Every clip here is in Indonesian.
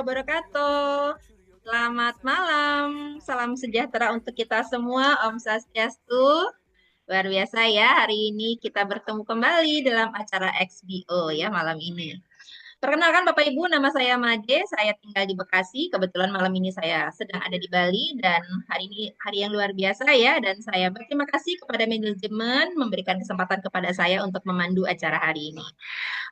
wabarakatuh. Selamat malam, salam sejahtera untuk kita semua. Om Swastiastu. Luar biasa ya, hari ini kita bertemu kembali dalam acara XBO ya malam ini. Perkenalkan Bapak Ibu, nama saya Made, saya tinggal di Bekasi. Kebetulan malam ini saya sedang ada di Bali dan hari ini hari yang luar biasa ya. Dan saya berterima kasih kepada manajemen memberikan kesempatan kepada saya untuk memandu acara hari ini.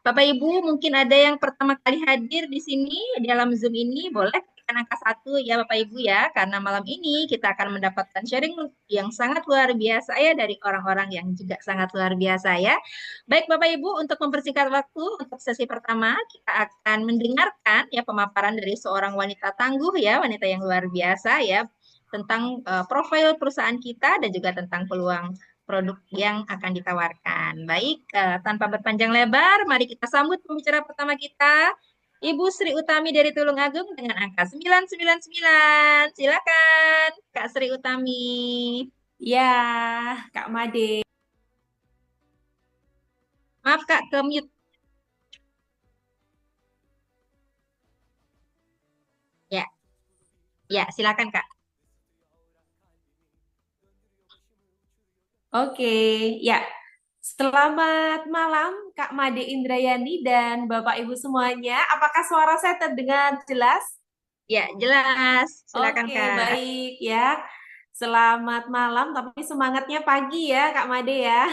Bapak Ibu, mungkin ada yang pertama kali hadir di sini dalam Zoom ini, boleh tekan angka 1 ya Bapak Ibu ya, karena malam ini kita akan mendapatkan sharing yang sangat luar biasa ya dari orang-orang yang juga sangat luar biasa ya. Baik Bapak Ibu, untuk mempersingkat waktu untuk sesi pertama, kita akan mendengarkan ya pemaparan dari seorang wanita tangguh ya, wanita yang luar biasa ya, tentang profil perusahaan kita dan juga tentang peluang produk yang akan ditawarkan. Baik, tanpa berpanjang lebar, mari kita sambut pembicara pertama kita, Ibu Sri Utami dari Tulungagung dengan angka 999. Silakan, Kak Sri Utami. Ya, Kak Made. Maaf Kak, ke mute. Ya, ya, silakan Kak. Oke, ya. Selamat malam, Kak Made Indrayani dan Bapak Ibu semuanya. Apakah suara saya terdengar jelas? Ya, jelas. Silakan Oke, Kak. baik ya. Selamat malam, tapi semangatnya pagi ya, Kak Made ya.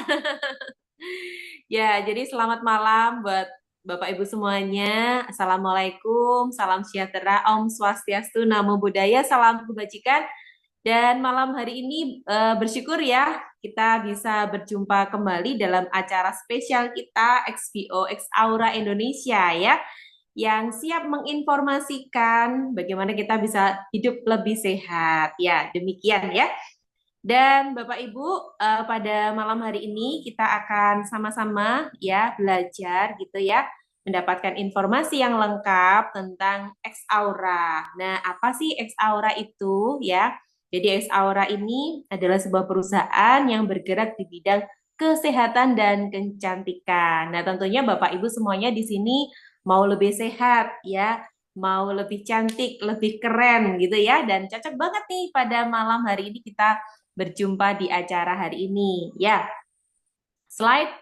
Ya, jadi selamat malam buat Bapak Ibu semuanya. Assalamualaikum, salam sejahtera, Om Swastiastu, Namo Buddhaya, salam kebajikan. Dan malam hari ini bersyukur ya kita bisa berjumpa kembali dalam acara spesial kita XPO X Aura Indonesia ya yang siap menginformasikan bagaimana kita bisa hidup lebih sehat. Ya, demikian ya. Dan Bapak Ibu, pada malam hari ini kita akan sama-sama ya belajar gitu ya, mendapatkan informasi yang lengkap tentang X Aura. Nah, apa sih X Aura itu ya? Jadi X Aura ini adalah sebuah perusahaan yang bergerak di bidang kesehatan dan kecantikan. Nah, tentunya Bapak Ibu semuanya di sini mau lebih sehat ya, mau lebih cantik, lebih keren gitu ya, dan cocok banget nih pada malam hari ini kita berjumpa di acara hari ini. Ya, slide.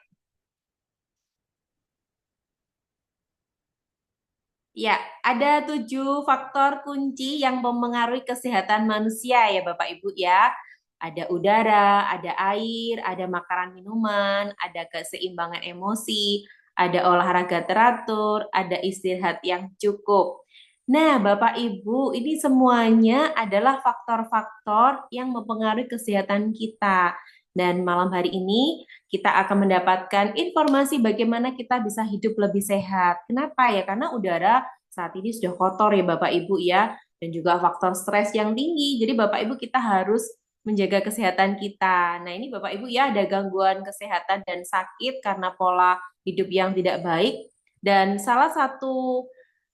Ya, ada 7 faktor kunci yang mempengaruhi kesehatan manusia ya Bapak Ibu ya. Ada udara, ada air, ada makanan minuman, ada keseimbangan emosi, ada olahraga teratur, ada istirahat yang cukup. Nah, Bapak Ibu, ini semuanya adalah faktor-faktor yang mempengaruhi kesehatan kita. Dan malam hari ini kita akan mendapatkan informasi bagaimana kita bisa hidup lebih sehat. Kenapa ya? Karena udara saat ini sudah kotor ya Bapak Ibu ya, dan juga faktor stres yang tinggi. Jadi Bapak Ibu kita harus menjaga kesehatan kita. Nah ini Bapak Ibu ya ada gangguan kesehatan dan sakit karena pola hidup yang tidak baik. Dan salah satu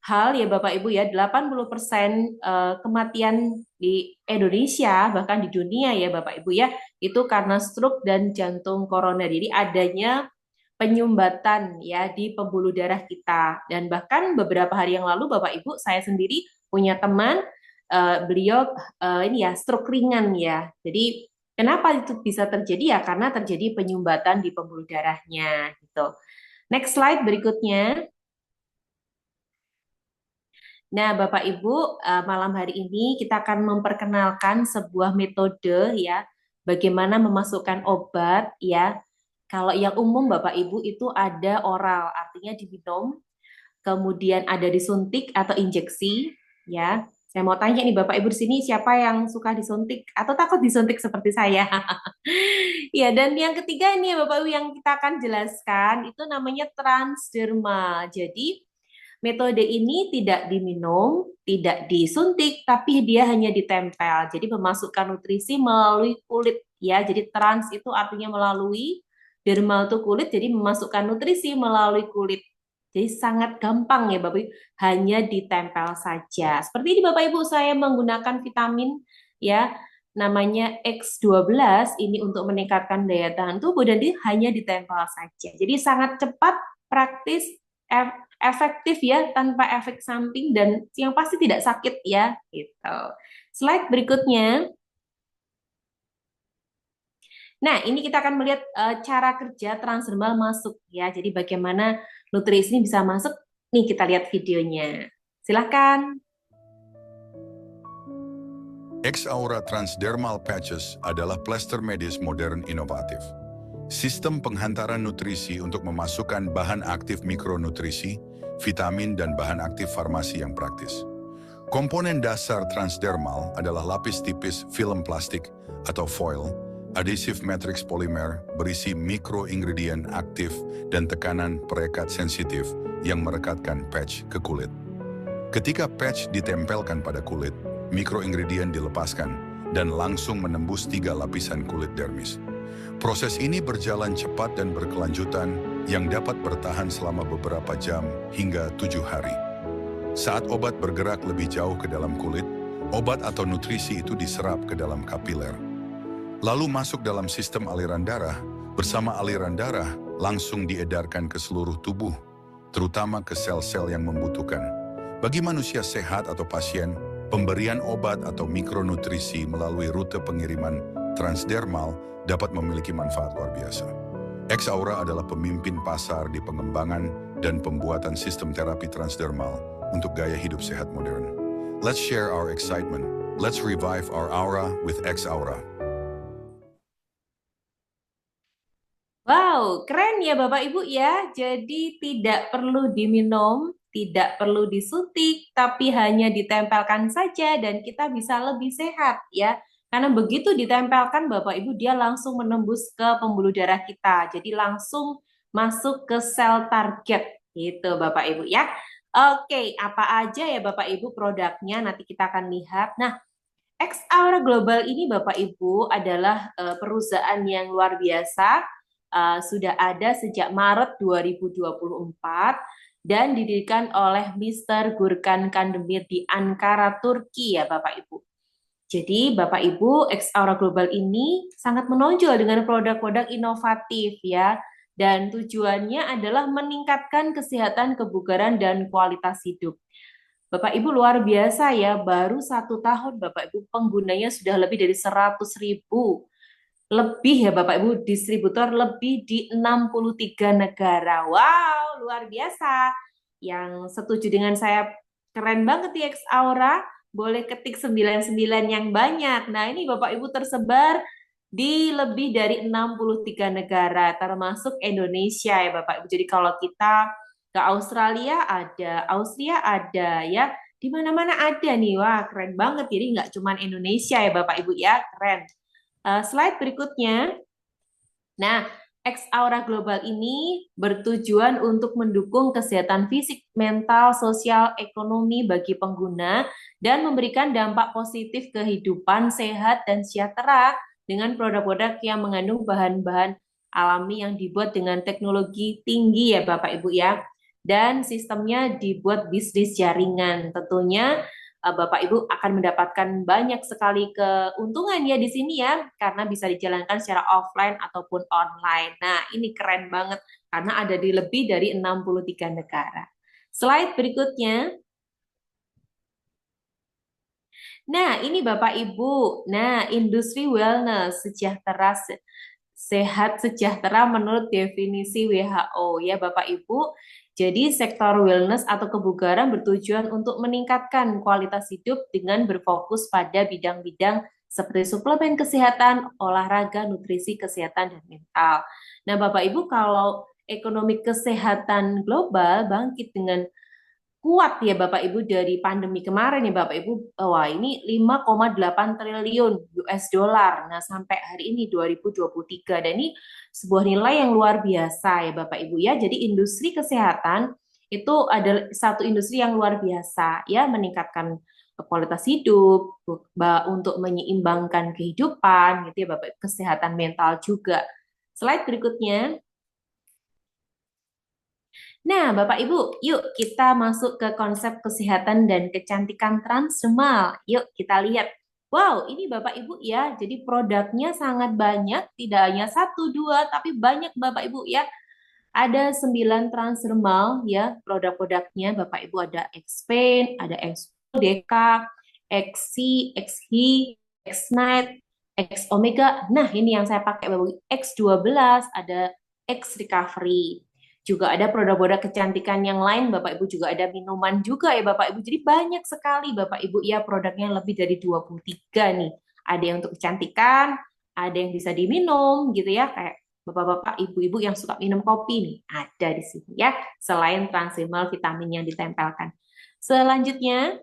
hal ya Bapak Ibu ya 80% kematian di Indonesia bahkan di dunia ya Bapak Ibu ya itu karena stroke dan jantung koroner. Jadi adanya penyumbatan ya di pembuluh darah kita. Dan bahkan beberapa hari yang lalu Bapak Ibu saya sendiri punya teman beliau ini ya stroke ringan ya. Jadi kenapa itu bisa terjadi ya? Karena terjadi penyumbatan di pembuluh darahnya gitu. Next slide berikutnya. Nah, Bapak Ibu, malam hari ini kita akan memperkenalkan sebuah metode ya, bagaimana memasukkan obat ya. Kalau yang umum Bapak Ibu itu ada oral, artinya diminum, kemudian ada disuntik atau injeksi ya. Saya mau tanya nih Bapak Ibu di sini siapa yang suka disuntik atau takut disuntik seperti saya? Ya, dan yang ketiga ini ya Bapak Ibu yang kita akan jelaskan itu namanya transdermal. Jadi metode ini tidak diminum, tidak disuntik, tapi dia hanya ditempel. Jadi memasukkan nutrisi melalui kulit ya. Jadi trans itu artinya melalui, dermal itu kulit, jadi memasukkan nutrisi melalui kulit. Jadi sangat gampang ya Bapak Ibu, hanya ditempel saja. Seperti ini Bapak Ibu, saya menggunakan vitamin ya, namanya X12 ini untuk meningkatkan daya tahan tubuh dan dia hanya ditempel saja. Jadi sangat cepat, praktis, efektif ya, tanpa efek samping dan yang pasti tidak sakit ya, gitu. Slide berikutnya. Nah, ini kita akan melihat cara kerja transdermal masuk ya. Jadi bagaimana nutrisi ini bisa masuk. Nih kita lihat videonya. Silahkan. X-Aura Transdermal Patches adalah plester medis modern inovatif. Sistem penghantaran nutrisi untuk memasukkan bahan aktif mikronutrisi, vitamin, dan bahan aktif farmasi yang praktis. Komponen dasar transdermal adalah lapis tipis film plastik atau foil, adhesive matrix polymer berisi mikroingredient aktif dan tekanan perekat sensitif yang merekatkan patch ke kulit. Ketika patch ditempelkan pada kulit, mikroingredient dilepaskan dan langsung menembus 3 lapisan kulit dermis. Proses ini berjalan cepat dan berkelanjutan yang dapat bertahan selama beberapa jam hingga 7 hari. Saat obat bergerak lebih jauh ke dalam kulit, obat atau nutrisi itu diserap ke dalam kapiler. Lalu masuk dalam sistem aliran darah, bersama aliran darah langsung diedarkan ke seluruh tubuh, terutama ke sel-sel yang membutuhkan. Bagi manusia sehat atau pasien, pemberian obat atau mikronutrisi melalui rute pengiriman transdermal dapat memiliki manfaat luar biasa. X-Aura adalah pemimpin pasar di pengembangan dan pembuatan sistem terapi transdermal untuk gaya hidup sehat modern. Let's share our excitement. Let's revive our aura with X-Aura. Wow, keren ya Bapak Ibu ya. Jadi tidak perlu diminum, tidak perlu disuntik, tapi hanya ditempelkan saja dan kita bisa lebih sehat ya. Karena begitu ditempelkan Bapak Ibu, dia langsung menembus ke pembuluh darah kita. Jadi langsung masuk ke sel target gitu Bapak Ibu ya. Oke, apa aja ya Bapak Ibu produknya? Nanti kita akan lihat. Nah, X-Aura Global ini Bapak Ibu adalah perusahaan yang luar biasa. Sudah ada sejak Maret 2024 dan didirikan oleh Mr. Gurkan Kandemir di Ankara, Turki ya Bapak Ibu. Jadi Bapak Ibu, X-Aura Global ini sangat menonjol dengan produk-produk inovatif ya. Dan tujuannya adalah meningkatkan kesehatan, kebugaran, dan kualitas hidup. Bapak Ibu luar biasa ya, baru 1 tahun Bapak Ibu penggunanya sudah lebih dari 100.000 lebih ya Bapak Ibu, distributor lebih di 63 negara. Wow, luar biasa. Yang setuju dengan saya, keren banget ya X-Aura, boleh ketik 99 yang banyak. Nah ini Bapak Ibu tersebar di lebih dari 63 negara, termasuk Indonesia ya Bapak Ibu. Jadi kalau kita ke Australia ada, Austria ada ya, di mana-mana ada nih. Wah, keren banget. Jadi nggak cuma Indonesia ya Bapak Ibu ya, keren. Slide berikutnya. Nah, X-Aura Global ini bertujuan untuk mendukung kesehatan fisik, mental, sosial, ekonomi bagi pengguna dan memberikan dampak positif kehidupan sehat dan sejahtera dengan produk-produk yang mengandung bahan-bahan alami yang dibuat dengan teknologi tinggi ya Bapak Ibu ya. Dan sistemnya dibuat bisnis jaringan. Tentunya Bapak Ibu akan mendapatkan banyak sekali keuntungan ya di sini ya, karena bisa dijalankan secara offline ataupun online. Nah, ini keren banget karena ada di lebih dari 63 negara. Slide berikutnya. Nah, ini Bapak Ibu. Nah, industri wellness sejahtera sehat sejahtera menurut definisi WHO ya Bapak Ibu. Jadi sektor wellness atau kebugaran bertujuan untuk meningkatkan kualitas hidup dengan berfokus pada bidang-bidang seperti suplemen kesehatan, olahraga, nutrisi, kesehatan, dan mental. Nah Bapak Ibu, kalau ekonomi kesehatan global bangkit dengan kuat ya Bapak Ibu dari pandemi kemarin ya Bapak Ibu, wah ini 5,8 triliun US dollar. Nah, sampai hari ini 2023 dan ini sebuah nilai yang luar biasa ya Bapak Ibu ya. Jadi industri kesehatan itu adalah satu industri yang luar biasa ya, meningkatkan kualitas hidup untuk menyeimbangkan kehidupan gitu ya Bapak, kesehatan mental juga. Slide berikutnya. Nah, Bapak Ibu, yuk kita masuk ke konsep kesehatan dan kecantikan transdermal. Yuk kita lihat. Wow, ini Bapak Ibu ya, jadi produknya sangat banyak, tidak hanya satu dua, tapi banyak Bapak Ibu ya. Ada 9 transdermal ya produk-produknya Bapak Ibu, ada X-Pain, ada X-Deca, XC, XHI, X-Night, X-Omega. Nah, ini yang saya pakai Bapak Ibu, X12, ada X-Recovery. Juga ada produk-produk kecantikan yang lain Bapak Ibu, juga ada minuman juga ya Bapak Ibu. Jadi banyak sekali Bapak Ibu ya produknya, lebih dari 23 nih. Ada yang untuk kecantikan, ada yang bisa diminum gitu ya, kayak bapak-bapak, ibu-ibu yang suka minum kopi nih, ada di sini ya, selain Transdermal vitamin yang ditempelkan. Selanjutnya,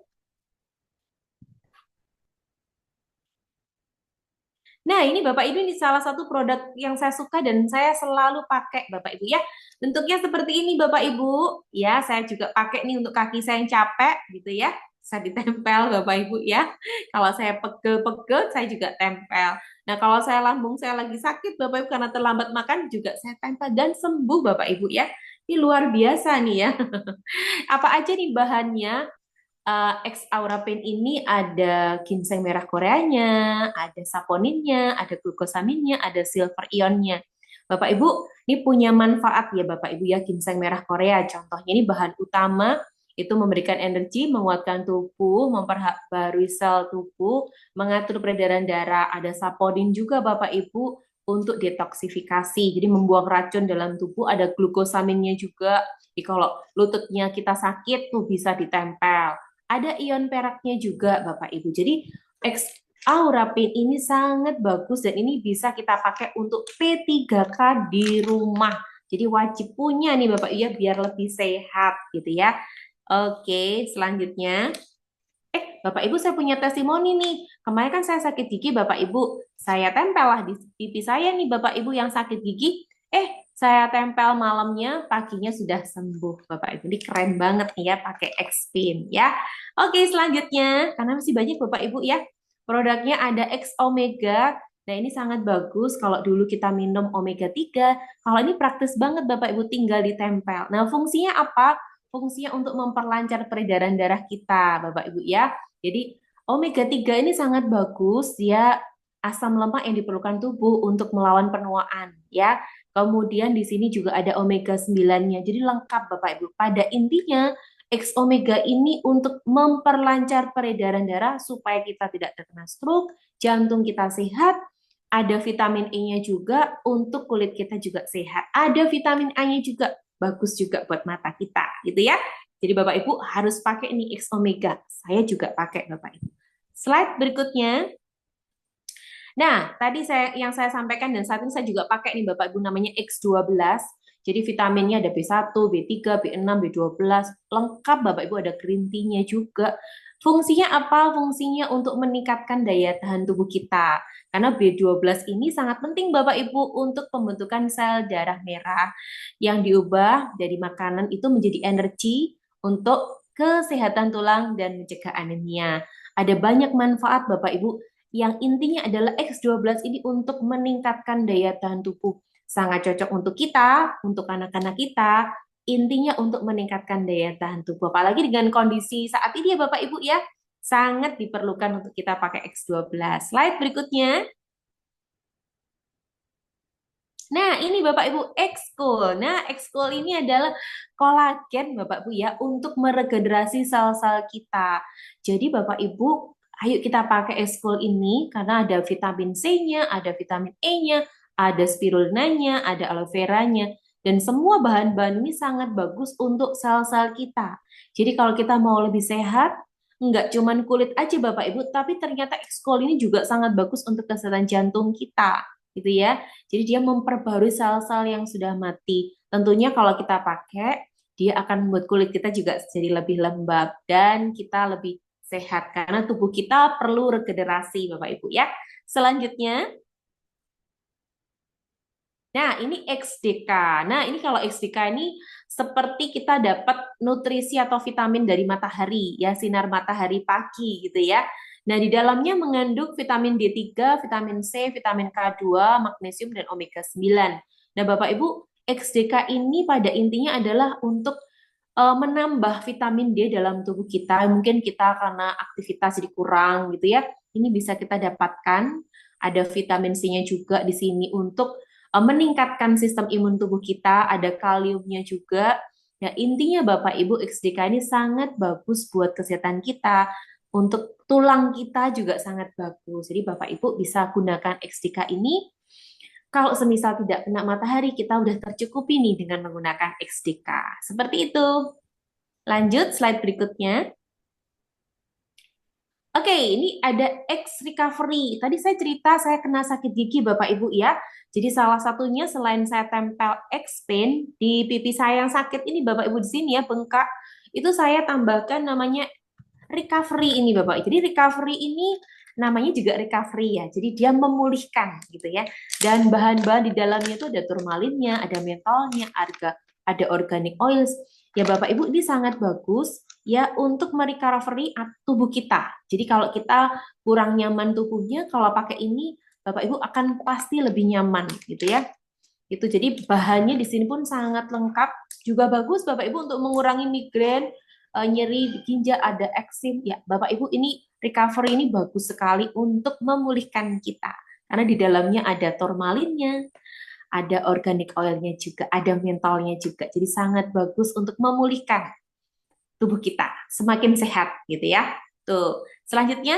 nah ini Bapak Ibu, ini salah satu produk yang saya suka dan saya selalu pakai Bapak Ibu ya. Bentuknya seperti ini Bapak Ibu, ya saya juga pakai nih untuk kaki saya yang capek gitu ya. Saya ditempel Bapak Ibu ya. Kalau saya pegel-pegel saya juga tempel. Nah kalau saya lambung saya lagi sakit Bapak Ibu karena terlambat makan juga saya tempel dan sembuh Bapak Ibu ya. Ini luar biasa nih ya. Apa aja nih bahannya? X Aura Pain ini ada ginseng merah Koreanya, ada saponinnya, ada glukosaminnya, ada silver ionnya. Bapak Ibu, ini punya manfaat ya Bapak Ibu ya, ginseng merah Korea. Contohnya ini bahan utama itu memberikan energi, menguatkan tubuh, memperbarui sel tubuh, mengatur peredaran darah. Ada saponin juga Bapak Ibu untuk detoksifikasi. Jadi membuang racun dalam tubuh, ada glukosaminnya juga. Jadi kalau lututnya kita sakit tuh bisa ditempel. Ada ion peraknya juga Bapak Ibu. Jadi X Aura Pain ini sangat bagus dan ini bisa kita pakai untuk P3K di rumah. Jadi wajib punya nih Bapak Ibu ya biar lebih sehat gitu ya. Oke, selanjutnya. Bapak Ibu saya punya testimoni nih. Kemarin kan saya sakit gigi Bapak Ibu. Saya tempel lah di pipi saya nih Bapak Ibu yang sakit gigi. Saya tempel malamnya, paginya sudah sembuh Bapak Ibu. Ini keren banget nih ya pakai X-Pin ya. Oke, selanjutnya karena masih banyak Bapak Ibu ya. Produknya ada X Omega. Nah, ini sangat bagus kalau dulu kita minum omega 3. Kalau ini praktis banget Bapak Ibu tinggal ditempel. Nah, fungsinya apa? Fungsinya untuk memperlancar peredaran darah kita Bapak Ibu ya. Jadi omega 3 ini sangat bagus, dia asam lemak yang diperlukan tubuh untuk melawan penuaan ya. Kemudian di sini juga ada omega 9-nya. Jadi lengkap Bapak Ibu. Pada intinya X omega ini untuk memperlancar peredaran darah supaya kita tidak terkena stroke, jantung kita sehat, ada vitamin E-nya juga untuk kulit kita juga sehat. Ada vitamin A-nya juga, bagus juga buat mata kita, gitu ya. Jadi Bapak Ibu harus pakai ini X omega. Saya juga pakai Bapak Ibu. Slide berikutnya. Nah, tadi yang saya sampaikan dan saat ini saya juga pakai nih Bapak Ibu namanya X12. Jadi vitaminnya ada B1, B3, B6, B12, lengkap Bapak Ibu, ada green tea-nya juga. Fungsinya apa? Fungsinya untuk meningkatkan daya tahan tubuh kita. Karena B12 ini sangat penting Bapak Ibu untuk pembentukan sel darah merah yang diubah dari makanan itu menjadi energi untuk kesehatan tulang dan mencegah anemia. Ada banyak manfaat Bapak Ibu yang intinya adalah X12 ini untuk meningkatkan daya tahan tubuh. Sangat cocok untuk kita, untuk anak-anak kita, intinya untuk meningkatkan daya tahan tubuh. Apalagi dengan kondisi saat ini ya Bapak Ibu ya, sangat diperlukan untuk kita pakai X12. Slide berikutnya. Nah, ini Bapak Ibu X-Cool. Nah, X-Cool ini adalah kolagen Bapak Ibu ya untuk meregenerasi sel-sel kita. Jadi Bapak Ibu, ayo kita pakai X-Cool ini karena ada vitamin C-nya, ada vitamin E-nya, ada spirulinanya, ada aloe vera-nya. Dan semua bahan-bahan ini sangat bagus untuk sel-sel kita. Jadi kalau kita mau lebih sehat, nggak cuman kulit aja Bapak Ibu, tapi ternyata X-Cool ini juga sangat bagus untuk kesehatan jantung kita, gitu ya. Jadi dia memperbarui sel-sel yang sudah mati. Tentunya kalau kita pakai, dia akan membuat kulit kita juga jadi lebih lembab dan kita lebih sehat karena tubuh kita perlu regenerasi Bapak Ibu ya. Selanjutnya, nah ini XDK. Nah ini kalau XDK ini seperti kita dapat nutrisi atau vitamin dari matahari ya, sinar matahari pagi gitu ya. Nah di dalamnya mengandung vitamin D3, vitamin C, vitamin K2, magnesium dan omega 9. Nah Bapak Ibu, XDK ini pada intinya adalah untuk menambah vitamin D dalam tubuh kita. Mungkin kita karena aktivitas jadi kurang gitu ya. Ini bisa kita dapatkan. Ada vitamin C-nya juga di sini untuk meningkatkan sistem imun tubuh kita, ada kaliumnya juga. Nah, intinya Bapak Ibu XDK ini sangat bagus buat kesehatan kita, untuk tulang kita juga sangat bagus. Jadi Bapak Ibu bisa gunakan XDK ini kalau semisal tidak kena matahari, kita udah tercukupi nih dengan menggunakan XDK. Seperti itu. Lanjut slide berikutnya. Oke, ini ada X recovery. Tadi saya cerita saya kena sakit gigi Bapak Ibu ya. Jadi salah satunya selain saya tempel X pain di pipi saya yang sakit ini Bapak Ibu di sini ya bengkak, itu saya tambahkan namanya recovery ini Bapak. Jadi recovery ini namanya juga recovery ya. Jadi dia memulihkan gitu ya. Dan bahan-bahan di dalamnya itu ada turmalinnya, ada mentolnya, ada organic oils. Ya Bapak Ibu ini sangat bagus ya untuk merecovery tubuh kita. Jadi kalau kita kurang nyaman tubuhnya, kalau pakai ini Bapak Ibu akan pasti lebih nyaman gitu ya. Itu jadi bahannya di sini pun sangat lengkap, juga bagus Bapak Ibu untuk mengurangi migrain, nyeri ginjal, ada eksim. Ya, Bapak Ibu ini recovery ini bagus sekali untuk memulihkan kita. Karena di dalamnya ada turmalinnya, ada organic oilnya juga, ada mentolnya juga. Jadi sangat bagus untuk memulihkan tubuh kita, semakin sehat gitu ya. Tuh, selanjutnya.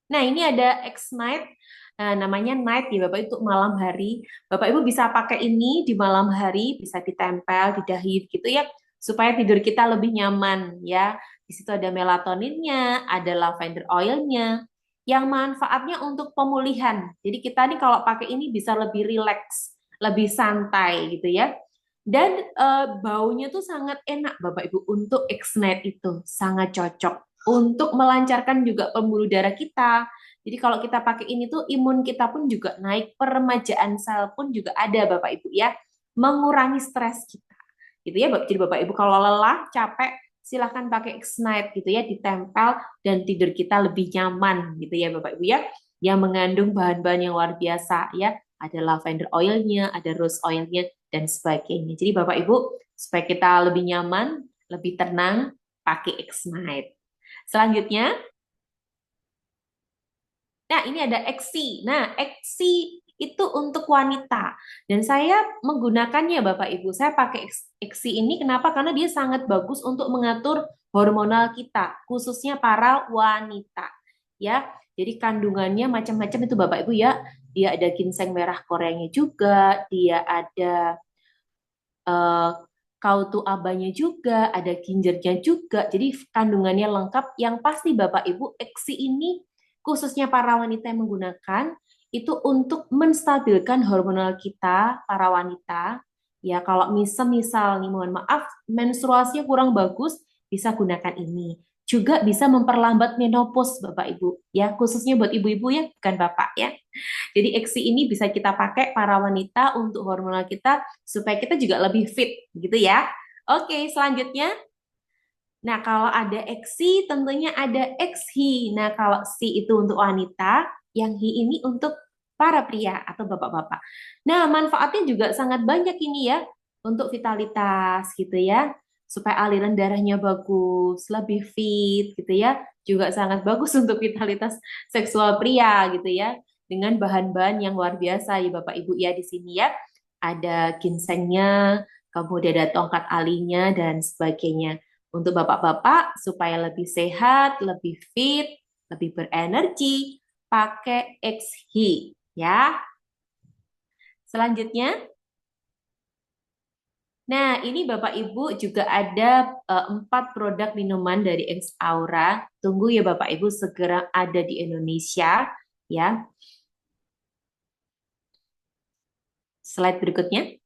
Nah, ini ada X-Night. Namanya night ya Bapak, itu malam hari. Bapak Ibu bisa pakai ini di malam hari, bisa ditempel di dahi gitu ya, supaya tidur kita lebih nyaman ya. Di situ ada melatoninnya, ada lavender oilnya, yang manfaatnya untuk pemulihan. Jadi kita nih kalau pakai ini bisa lebih rileks, lebih santai gitu ya. Dan baunya tuh sangat enak Bapak Ibu untuk X-Night itu, sangat cocok untuk melancarkan juga pembuluh darah kita. Jadi kalau kita pakai ini tuh imun kita pun juga naik, peremajaan sel pun juga ada Bapak Ibu ya, mengurangi stres kita. Gitu ya, jadi Bapak Ibu kalau lelah, capek, silahkan pakai X-Night gitu ya, ditempel dan tidur kita lebih nyaman gitu ya Bapak Ibu ya. Yang mengandung bahan-bahan yang luar biasa ya, ada lavender oilnya, ada rose oilnya dan sebagainya. Jadi Bapak Ibu supaya kita lebih nyaman, lebih tenang, pakai X-Night. Selanjutnya, nah ini ada XC. Nah, XC itu untuk wanita. Dan saya menggunakannya Bapak Ibu. Saya pakai XC ini kenapa? Karena dia sangat bagus untuk mengatur hormonal kita, khususnya para wanita. Ya, jadi kandungannya macam-macam itu Bapak Ibu ya. Dia ada ginseng merah Koreanya juga, dia ada kautu abanya juga, ada gingernya juga. Jadi kandungannya lengkap. Yang pasti Bapak Ibu, XC ini khususnya para wanita yang menggunakan itu untuk menstabilkan hormonal kita para wanita. Ya kalau misal nih mohon maaf menstruasinya kurang bagus, bisa gunakan ini. Juga bisa memperlambat menopause Bapak Ibu ya, khususnya buat ibu-ibu ya, bukan bapak ya. Jadi XC ini bisa kita pakai para wanita untuk hormonal kita supaya kita juga lebih fit gitu ya. Oke, selanjutnya. Nah, kalau ada XC tentunya ada XHI. Nah, kalau C itu untuk wanita, yang Hi ini untuk para pria atau bapak-bapak. Nah, manfaatnya juga sangat banyak ini ya untuk vitalitas gitu ya. Supaya aliran darahnya bagus, lebih fit gitu ya. Juga sangat bagus untuk vitalitas seksual pria gitu ya, dengan bahan-bahan yang luar biasa ya Bapak Ibu ya di sini ya. Ada ginsengnya, kemudian ada tongkat alinya dan sebagainya. Untuk bapak-bapak supaya lebih sehat, lebih fit, lebih berenergi, pakai XHI ya. Selanjutnya, nah ini Bapak Ibu juga ada 4 produk minuman dari X Aura. Tunggu ya Bapak Ibu segera ada di Indonesia ya. Slide berikutnya.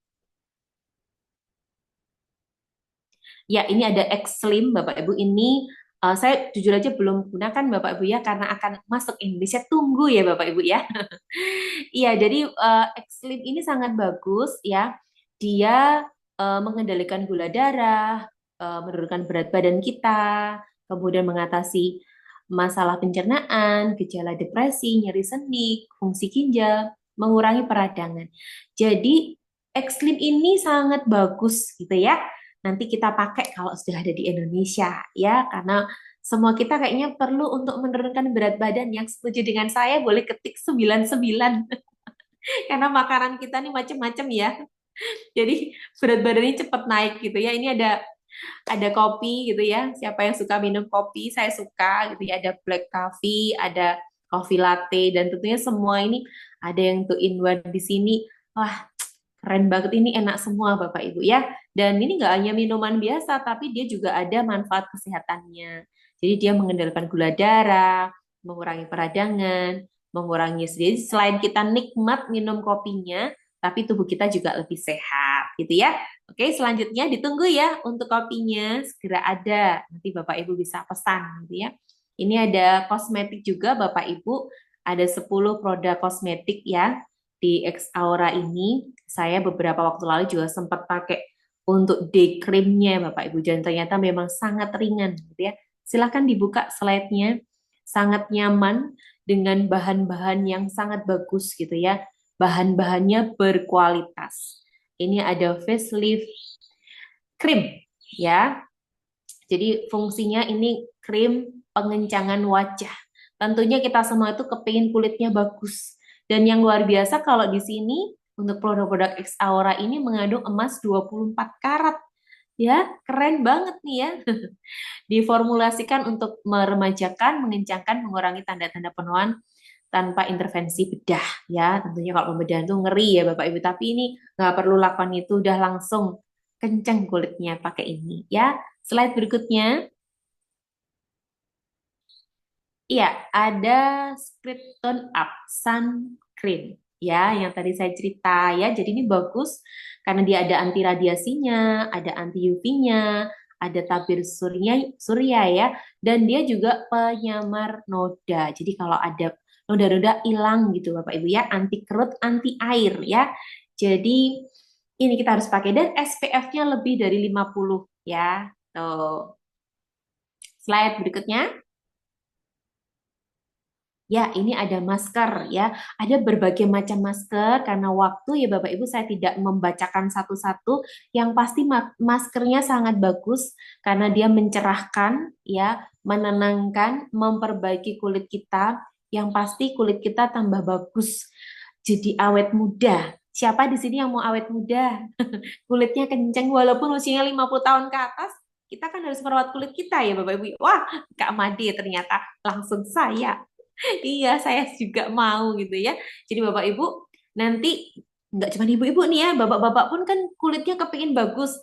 Ya, ini ada X Slim Bapak Ibu. Ini saya jujur aja belum gunakan Bapak Ibu ya, karena akan masuk Indonesia. Tunggu ya Bapak Ibu ya. Iya, jadi X Slim ini sangat bagus ya. Dia mengendalikan gula darah, menurunkan berat badan kita, kemudian mengatasi masalah pencernaan, gejala depresi, nyeri sendi, fungsi ginjal, mengurangi peradangan. Jadi X Slim ini sangat bagus gitu ya. Nanti kita pakai kalau sudah ada di Indonesia ya, karena semua kita kayaknya perlu untuk menurunkan berat badan. Yang setuju dengan saya boleh ketik 99. Karena makanan kita nih macem-macem ya. Jadi berat badannya cepat naik gitu ya. Ini ada kopi gitu ya. Siapa yang suka minum kopi, saya suka gitu ya. Ada black coffee, ada coffee latte, dan tentunya semua ini ada yang two in one di sini. Wah, keren banget, ini enak semua Bapak Ibu ya. Dan ini nggak hanya minuman biasa, tapi dia juga ada manfaat kesehatannya. Jadi dia mengendalikan gula darah, mengurangi peradangan, mengurangi sedih. Selain kita nikmat minum kopinya, tapi tubuh kita juga lebih sehat gitu ya. Oke, selanjutnya ditunggu ya untuk kopinya segera ada. Nanti Bapak Ibu bisa pesan gitu ya. Ini ada kosmetik juga Bapak Ibu, ada 10 produk kosmetik ya di X Aura ini. Saya beberapa waktu lalu juga sempat pakai untuk day creamnya Bapak Ibu, dan ternyata memang sangat ringan gitu ya. Silahkan dibuka slide-nya, sangat nyaman dengan bahan-bahan yang sangat bagus gitu ya. Bahan-bahannya berkualitas. Ini ada facelift cream ya. Jadi fungsinya ini krim pengencangan wajah. Tentunya kita semua itu kepingin kulitnya bagus. Dan yang luar biasa kalau di sini untuk produk-produk X Aura ini mengandung emas 24 karat. Ya, keren banget nih ya. Diformulasikan untuk meremajakan, mengencangkan, mengurangi tanda-tanda penuaan tanpa intervensi bedah ya. Tentunya kalau pembedahan itu ngeri ya Bapak Ibu, tapi ini nggak perlu lakukan itu, udah langsung kencang kulitnya pakai ini ya. Slide berikutnya. Iya, ada Split Tone Up Sun Cream ya, yang tadi saya cerita ya. Jadi ini bagus karena dia ada anti radiasinya, ada anti UV-nya, ada tabir surya surya ya, dan dia juga penyamar noda. Jadi kalau ada noda-noda hilang gitu Bapak Ibu ya, anti kerut, anti air ya. Jadi ini kita harus pakai, dan SPF-nya lebih dari 50 ya. Tuh. Slide berikutnya. Ya, ini ada masker ya. Ada berbagai macam masker, karena waktu ya Bapak Ibu saya tidak membacakan satu-satu. Yang pasti maskernya sangat bagus karena dia mencerahkan ya, menenangkan, memperbaiki kulit kita. Yang pasti kulit kita tambah bagus. Jadi awet muda. Siapa di sini yang mau awet muda? Kulitnya kenceng walaupun usianya 50 tahun ke atas. Kita kan harus merawat kulit kita ya Bapak Ibu. Wah, Kak Made ternyata langsung saya. Iya, saya juga mau gitu ya. Jadi Bapak Ibu, nanti nggak cuma ibu-ibu nih ya, bapak-bapak pun kan kulitnya kepingin bagus,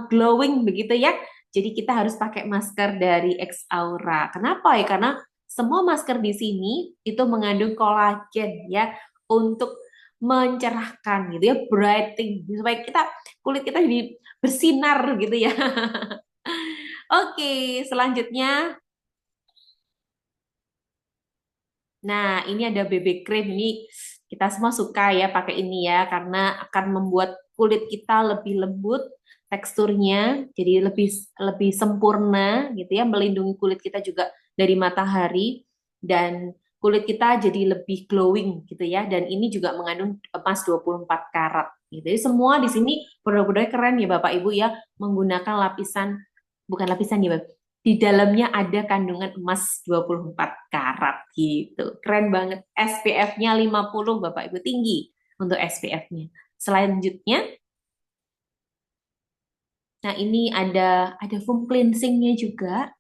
glowing begitu ya. Jadi kita harus pakai masker dari X Aura. Kenapa ya? Karena semua masker di sini itu mengandung kolagen ya, untuk mencerahkan gitu ya, brightening supaya kulit kita jadi bersinar gitu ya. Oke, selanjutnya. Nah, ini ada BB cream, ini kita semua suka ya pakai ini ya, karena akan membuat kulit kita lebih lembut teksturnya, jadi lebih lebih sempurna gitu ya, melindungi kulit kita juga dari matahari, dan kulit kita jadi lebih glowing gitu ya. Dan ini juga mengandung emas 24 karat gitu. Jadi semua di sini produk-produknya keren ya Bapak Ibu ya, menggunakan lapisan, bukan lapisan ya, di dalamnya ada kandungan emas 24 karat gitu. Keren banget. SPF-nya 50 Bapak Ibu, tinggi untuk SPF-nya. Selanjutnya, nah ini ada foam cleansing-nya juga.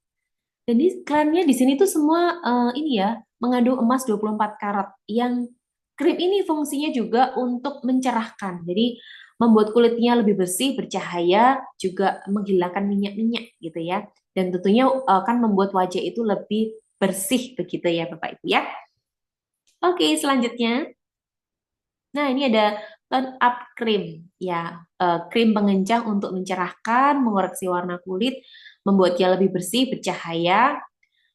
Jadi klaimnya di sini tuh semua ini ya, mengandung emas 24 karat. Yang krim ini fungsinya juga untuk mencerahkan. Jadi membuat kulitnya lebih bersih, bercahaya, juga menghilangkan minyak-minyak gitu ya. Dan tentunya akan membuat wajah itu lebih bersih begitu ya Bapak Ibu ya. Oke, selanjutnya. Nah, ini ada tone up cream ya, krim pengencang untuk mencerahkan, mengoreksi warna kulit, membuatnya lebih bersih, bercahaya,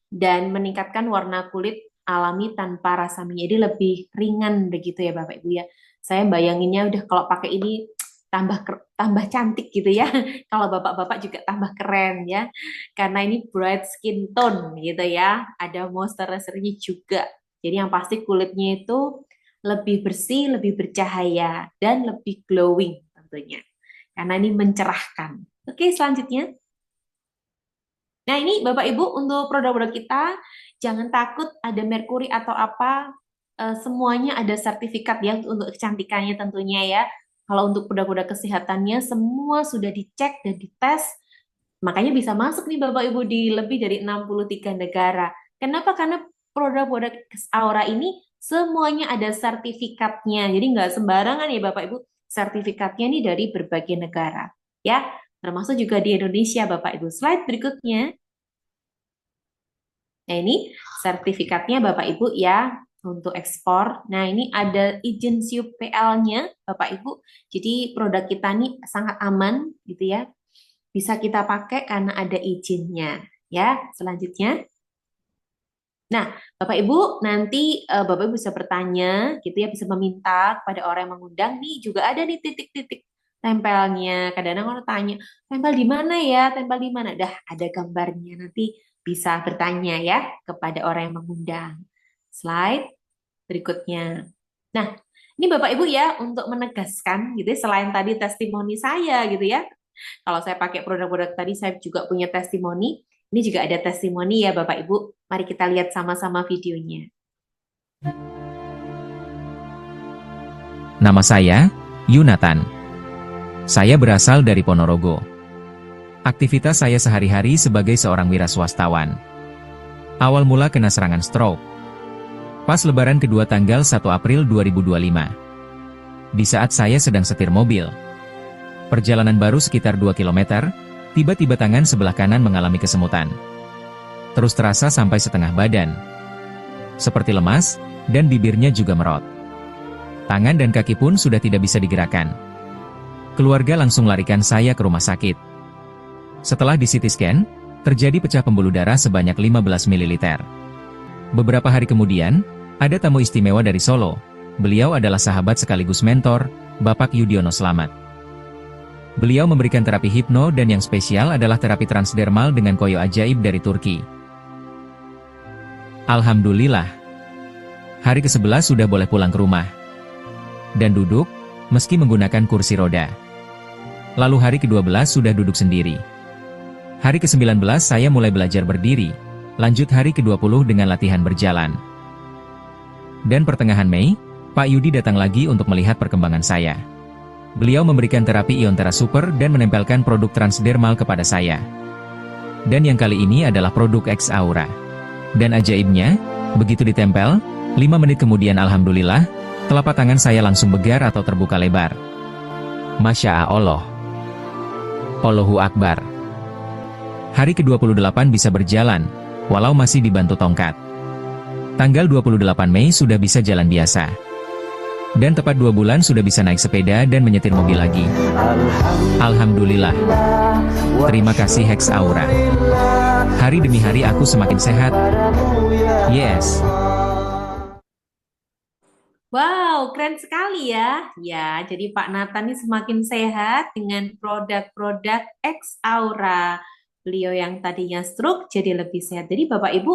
dan meningkatkan warna kulit alami tanpa rasa minyak. Jadi lebih ringan begitu ya Bapak Ibu ya. Saya bayanginnya udah kalau pakai ini tambah cantik gitu ya. Kalau Bapak-bapak juga tambah keren ya. Karena ini bright skin tone gitu ya. Ada moisturizer-nya juga. Jadi yang pasti kulitnya itu lebih bersih, lebih bercahaya, dan lebih glowing tentunya. Karena ini mencerahkan. Oke, selanjutnya. Nah, ini Bapak Ibu untuk produk-produk kita, jangan takut ada merkuri atau apa. semuanya ada sertifikat ya untuk kecantikannya tentunya ya. Kalau untuk produk-produk kesehatannya semua sudah dicek dan dites, makanya bisa masuk nih Bapak Ibu di lebih dari 63 negara. Kenapa? Karena produk-produk Aura ini semuanya ada sertifikatnya. Jadi nggak sembarangan ya Bapak Ibu, sertifikatnya nih dari berbagai negara. Ya, termasuk juga di Indonesia Bapak Ibu. Slide berikutnya. Nah, ini sertifikatnya Bapak Ibu ya untuk ekspor. Nah, ini ada izin siup PL-nya Bapak Ibu. Jadi produk kita ini sangat aman gitu ya. Bisa kita pakai karena ada izinnya ya. Selanjutnya. Nah, Bapak Ibu nanti Bapak Ibu bisa bertanya gitu ya, bisa meminta kepada orang yang mengundang nih juga ada nih titik-titik tempelnya. Kadang-kadang orang tanya, tempel di mana ya? Tempel di mana? Dah ada gambarnya nanti bisa bertanya ya kepada orang yang mengundang. Slide berikutnya. Nah, ini Bapak Ibu ya untuk menegaskan gitu ya, selain tadi testimoni saya gitu ya. Kalau saya pakai produk-produk tadi saya juga punya testimoni. Ini juga ada testimoni ya Bapak Ibu. Mari kita lihat sama-sama videonya. Nama saya Yunatan. Saya berasal dari Ponorogo. Aktivitas saya sehari-hari sebagai seorang wiraswastawan. Awal mula kena serangan stroke. Pas lebaran kedua tanggal 1 April 2025. Di saat saya sedang setir mobil. Perjalanan baru sekitar 2 km, tiba-tiba tangan sebelah kanan mengalami kesemutan. Terus terasa sampai setengah badan. Seperti lemas, dan bibirnya juga merot. Tangan dan kaki pun sudah tidak bisa digerakkan. Keluarga langsung larikan saya ke rumah sakit. Setelah di CT scan, terjadi pecah pembuluh darah sebanyak 15 ml. Beberapa hari kemudian, ada tamu istimewa dari Solo. Beliau adalah sahabat sekaligus mentor, Bapak Yudiono Slamet. Beliau memberikan terapi hipno dan yang spesial adalah terapi transdermal dengan koyo ajaib dari Turki. Alhamdulillah. Hari ke-11 sudah boleh pulang ke rumah. Dan duduk, meski menggunakan kursi roda. Lalu hari ke-12 sudah duduk sendiri. Hari ke-19 saya mulai belajar berdiri. Lanjut hari ke-20 dengan latihan berjalan. Dan pertengahan Mei, Pak Yudi datang lagi untuk melihat perkembangan saya. Beliau memberikan terapi Iontera Super dan menempelkan produk transdermal kepada saya. Dan yang kali ini adalah produk X Aura. Dan ajaibnya, begitu ditempel, 5 menit kemudian alhamdulillah, telapak tangan saya langsung begar atau terbuka lebar. Masya Allah. Allahu Akbar. Hari ke-28 bisa berjalan, walau masih dibantu tongkat. Tanggal 28 Mei sudah bisa jalan biasa. Dan tepat 2 bulan sudah bisa naik sepeda dan menyetir mobil lagi. Alhamdulillah. Terima kasih Hex Aura. Hari demi hari aku semakin sehat. Yes. Wow, keren sekali ya. Ya, jadi Pak Nathan ini semakin sehat dengan produk-produk X Aura. Beliau yang tadinya stroke jadi lebih sehat. Jadi Bapak Ibu,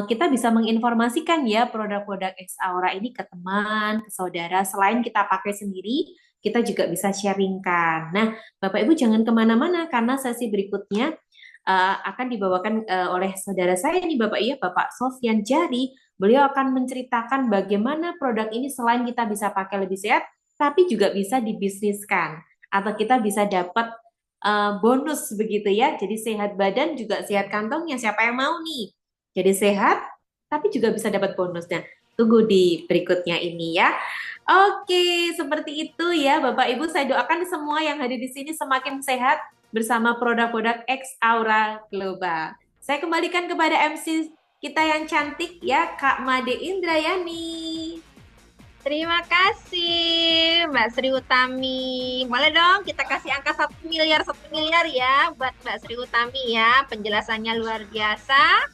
kita bisa menginformasikan ya produk-produk X Aura ini ke teman, ke saudara. Selain kita pakai sendiri, kita juga bisa sharingkan. Nah, Bapak Ibu jangan kemana-mana karena sesi berikutnya akan dibawakan oleh saudara saya nih Bapak Iya, Bapak Sofyan Jari. Beliau akan menceritakan bagaimana produk ini selain kita bisa pakai lebih sehat, tapi juga bisa dibisniskan atau kita bisa dapat bonus begitu ya. Jadi sehat badan juga sehat kantongnya. Siapa yang mau nih? Jadi sehat, tapi juga bisa dapat bonusnya. Tunggu di berikutnya ini ya. Oke, seperti itu ya Bapak Ibu. Saya doakan semua yang hadir di sini semakin sehat bersama produk-produk X Aura Global. Saya kembalikan kepada MC kita yang cantik ya, Kak Made Indrayani. Terima kasih Mbak Sri Utami. Boleh dong kita kasih angka 1 miliar ya buat Mbak Sri Utami ya. Penjelasannya luar biasa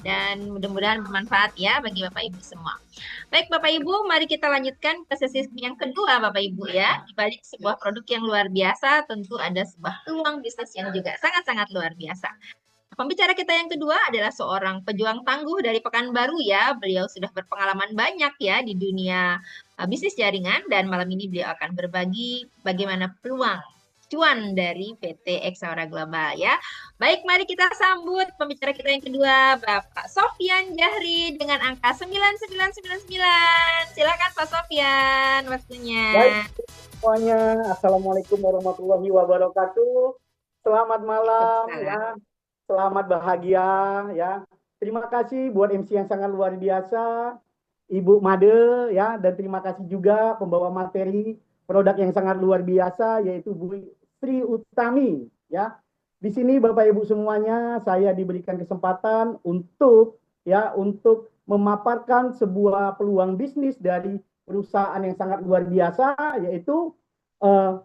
dan mudah-mudahan bermanfaat ya bagi Bapak Ibu semua. Baik Bapak Ibu, mari kita lanjutkan ke sesi yang kedua Bapak Ibu ya. Di balik sebuah produk yang luar biasa tentu ada sebuah peluang bisnis yang juga sangat-sangat luar biasa. Pembicara kita yang kedua adalah seorang pejuang tangguh dari Pekanbaru ya. Beliau sudah berpengalaman banyak ya di dunia bisnis jaringan dan malam ini beliau akan berbagi bagaimana peluang cuan dari PT Exaura Global ya. Baik, mari kita sambut pembicara kita yang kedua, Bapak Sofyan Jahri dengan angka 9999. Silakan Pak Sofyan, waktunya. Baik semuanya, Assalamualaikum warahmatullahi wabarakatuh. Selamat malam ya, selamat bahagia ya. Terima kasih buat MC yang sangat luar biasa, Ibu Made ya, dan terima kasih juga pembawa materi produk yang sangat luar biasa yaitu Bu Sri Utami ya. Di sini Bapak Ibu semuanya saya diberikan kesempatan untuk untuk memaparkan sebuah peluang bisnis dari perusahaan yang sangat luar biasa yaitu uh,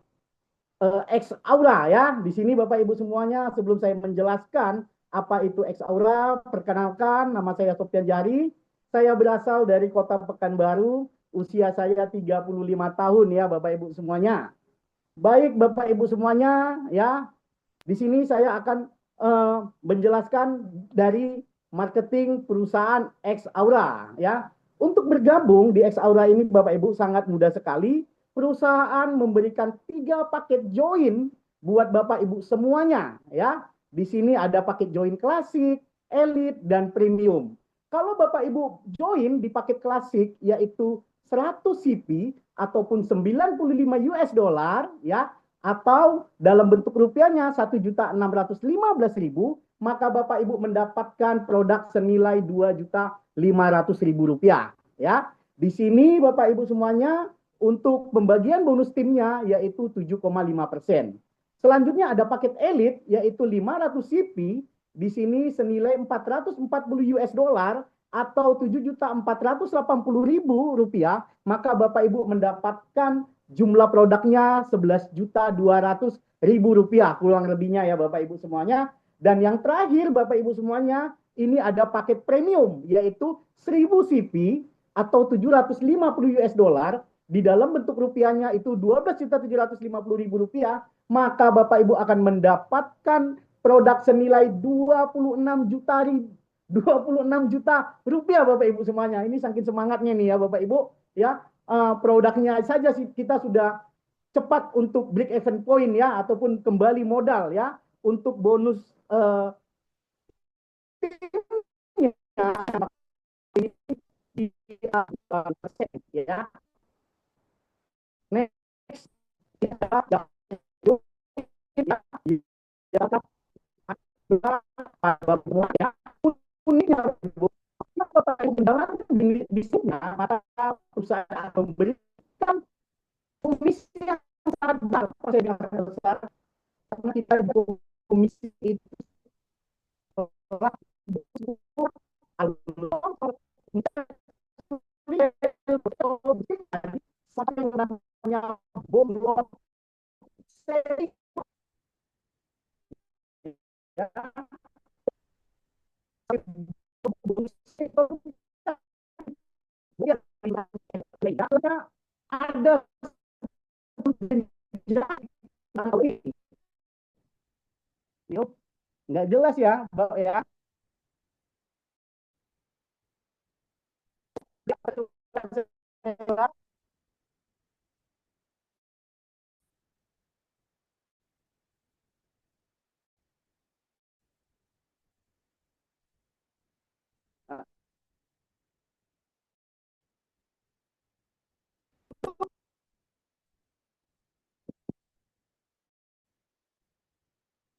X Aura ya. Di sini Bapak Ibu semuanya, sebelum saya menjelaskan apa itu X Aura, perkenalkan nama saya Sofyan Jahri. Saya berasal dari Kota Pekanbaru, usia saya 35 tahun ya Bapak Ibu semuanya. Baik Bapak Ibu semuanya ya. Di sini saya akan menjelaskan dari marketing perusahaan X Aura ya. Untuk bergabung di X Aura ini Bapak Ibu sangat mudah sekali. Perusahaan memberikan 3 paket join buat Bapak Ibu semuanya ya. Di sini ada paket join klasik, elite dan premium. Kalau Bapak Ibu join di paket klasik yaitu 100 CP ataupun 95 US dollar ya, atau dalam bentuk rupiahnya 1.615.000, maka Bapak Ibu mendapatkan produk senilai 2.500.000 rupiah ya. Di sini Bapak Ibu semuanya untuk pembagian bonus timnya yaitu 7,5%. Selanjutnya ada paket elit yaitu 500 CP, di sini senilai 440 US dollar atau 7.480.000 rupiah, maka Bapak Ibu mendapatkan jumlah produknya 11.200.000 rupiah kurang lebihnya ya Bapak Ibu semuanya. Dan yang terakhir Bapak Ibu semuanya, ini ada paket premium yaitu 1000 CP atau 750 US dollar, di dalam bentuk rupiahnya itu 12.750.000 rupiah, maka Bapak Ibu akan mendapatkan produk senilai 26 juta rupiah Bapak Ibu semuanya. Ini saking semangatnya nih ya Bapak Ibu ya. Produknya saja kita sudah cepat untuk break even point ya, ataupun kembali modal ya, untuk bonus ya. Next ya, uniknya menjalankan bisnisnya, maka perusahaan memberikan komisi yang sangat besar karena kita komisi itu namanya bom seri ada nggak jelas ya ya.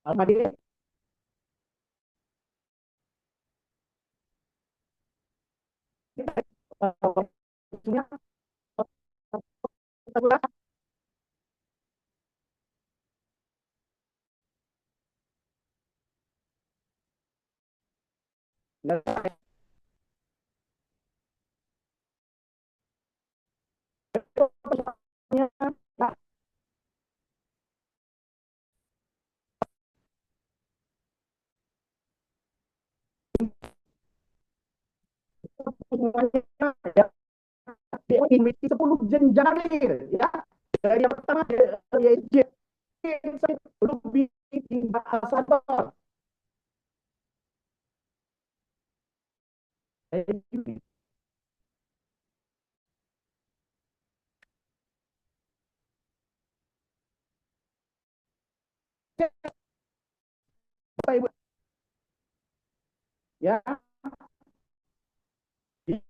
Alhamdulillah. Memiliki 10 jenjang karir ya. Dari yang pertama yaitu lebih tingkat sabar. Di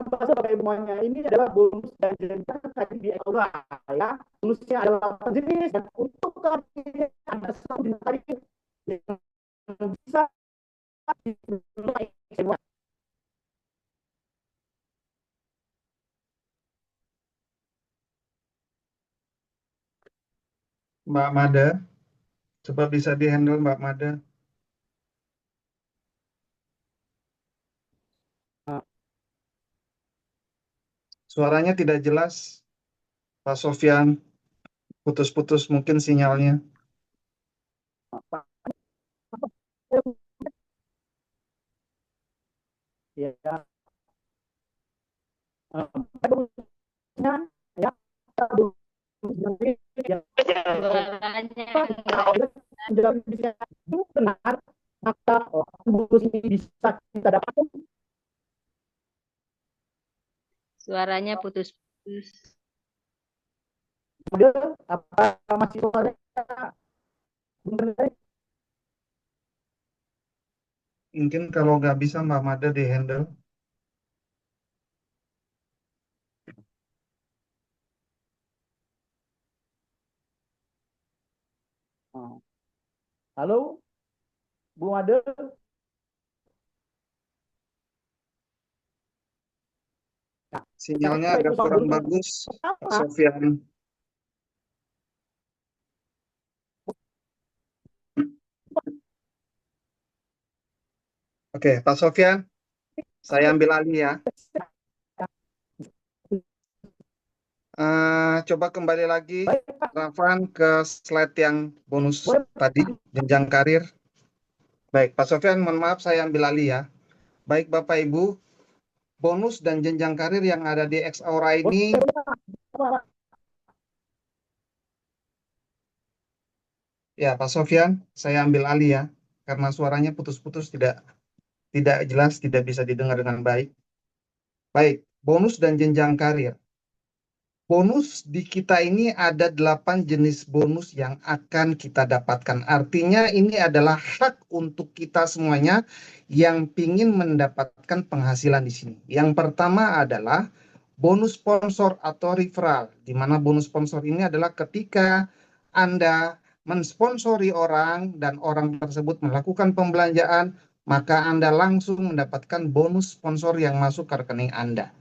bahasa Bapak Ibu semuanya, ini adalah bonus dan jenjang tadi di aula ya. Bonusnya adalah jenis dan untuk karir ada satu jenis karir yang bisa semua. Mbak Mada, coba bisa dihandle Mbak Mada. Suaranya tidak jelas, Pak Sofyan. Putus-putus mungkin sinyalnya. Ya, ya, ya, benar, maka bonus ini bisa kita dapatkan. Suaranya putus-putus. Apa masih suaranya? Mungkin kalau nggak bisa Mbak Mada di-handle. Halo, Bu Made. Sinyalnya agak kurang bagus, Pak Sofyan. Oke, Pak Sofyan, saya ambil alih ya. Coba kembali lagi, Rafan, ke slide yang bonus tadi, jenjang karir. Baik, Pak Sofyan, mohon maaf saya ambil alih ya. Baik, Bapak Ibu, bonus dan jenjang karir yang ada di X-Aura ini ya, Pak Sofyan, saya ambil alih ya, karena suaranya putus-putus, tidak jelas, tidak bisa didengar dengan baik. Baik, bonus dan jenjang karir. Bonus di kita ini ada 8 jenis bonus yang akan kita dapatkan. Artinya ini adalah hak untuk kita semuanya yang ingin mendapatkan penghasilan di sini. Yang pertama adalah bonus sponsor atau referral, di mana bonus sponsor ini adalah ketika Anda mensponsori orang dan orang tersebut melakukan pembelanjaan, maka Anda langsung mendapatkan bonus sponsor yang masuk ke rekening Anda.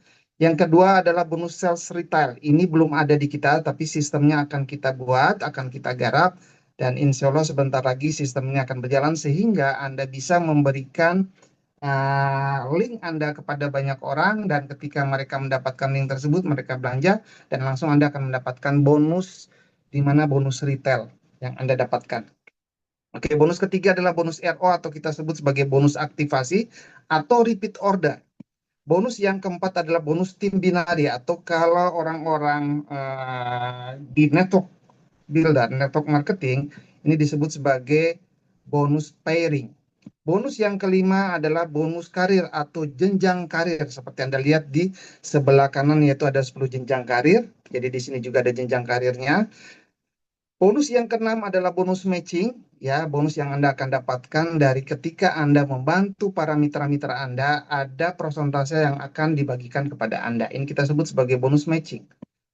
Yang kedua adalah bonus sales retail. Ini belum ada di kita, tapi sistemnya akan kita buat, akan kita garap, dan insya Allah sebentar lagi sistemnya akan berjalan sehingga Anda bisa memberikan link Anda kepada banyak orang, dan ketika mereka mendapatkan link tersebut, mereka belanja, dan langsung Anda akan mendapatkan bonus, di mana bonus retail yang Anda dapatkan. Oke, bonus ketiga adalah bonus RO atau kita sebut sebagai bonus aktivasi atau repeat order. Bonus yang keempat adalah bonus tim binari atau kalau orang-orang di network builder, network marketing, ini disebut sebagai bonus pairing. Bonus yang kelima adalah bonus karir atau jenjang karir. Seperti Anda lihat di sebelah kanan yaitu ada 10 jenjang karir. Jadi di sini juga ada jenjang karirnya. Bonus yang keenam adalah bonus matching, ya, bonus yang Anda akan dapatkan dari ketika Anda membantu para mitra-mitra Anda, ada persentase yang akan dibagikan kepada Anda. Ini kita sebut sebagai bonus matching.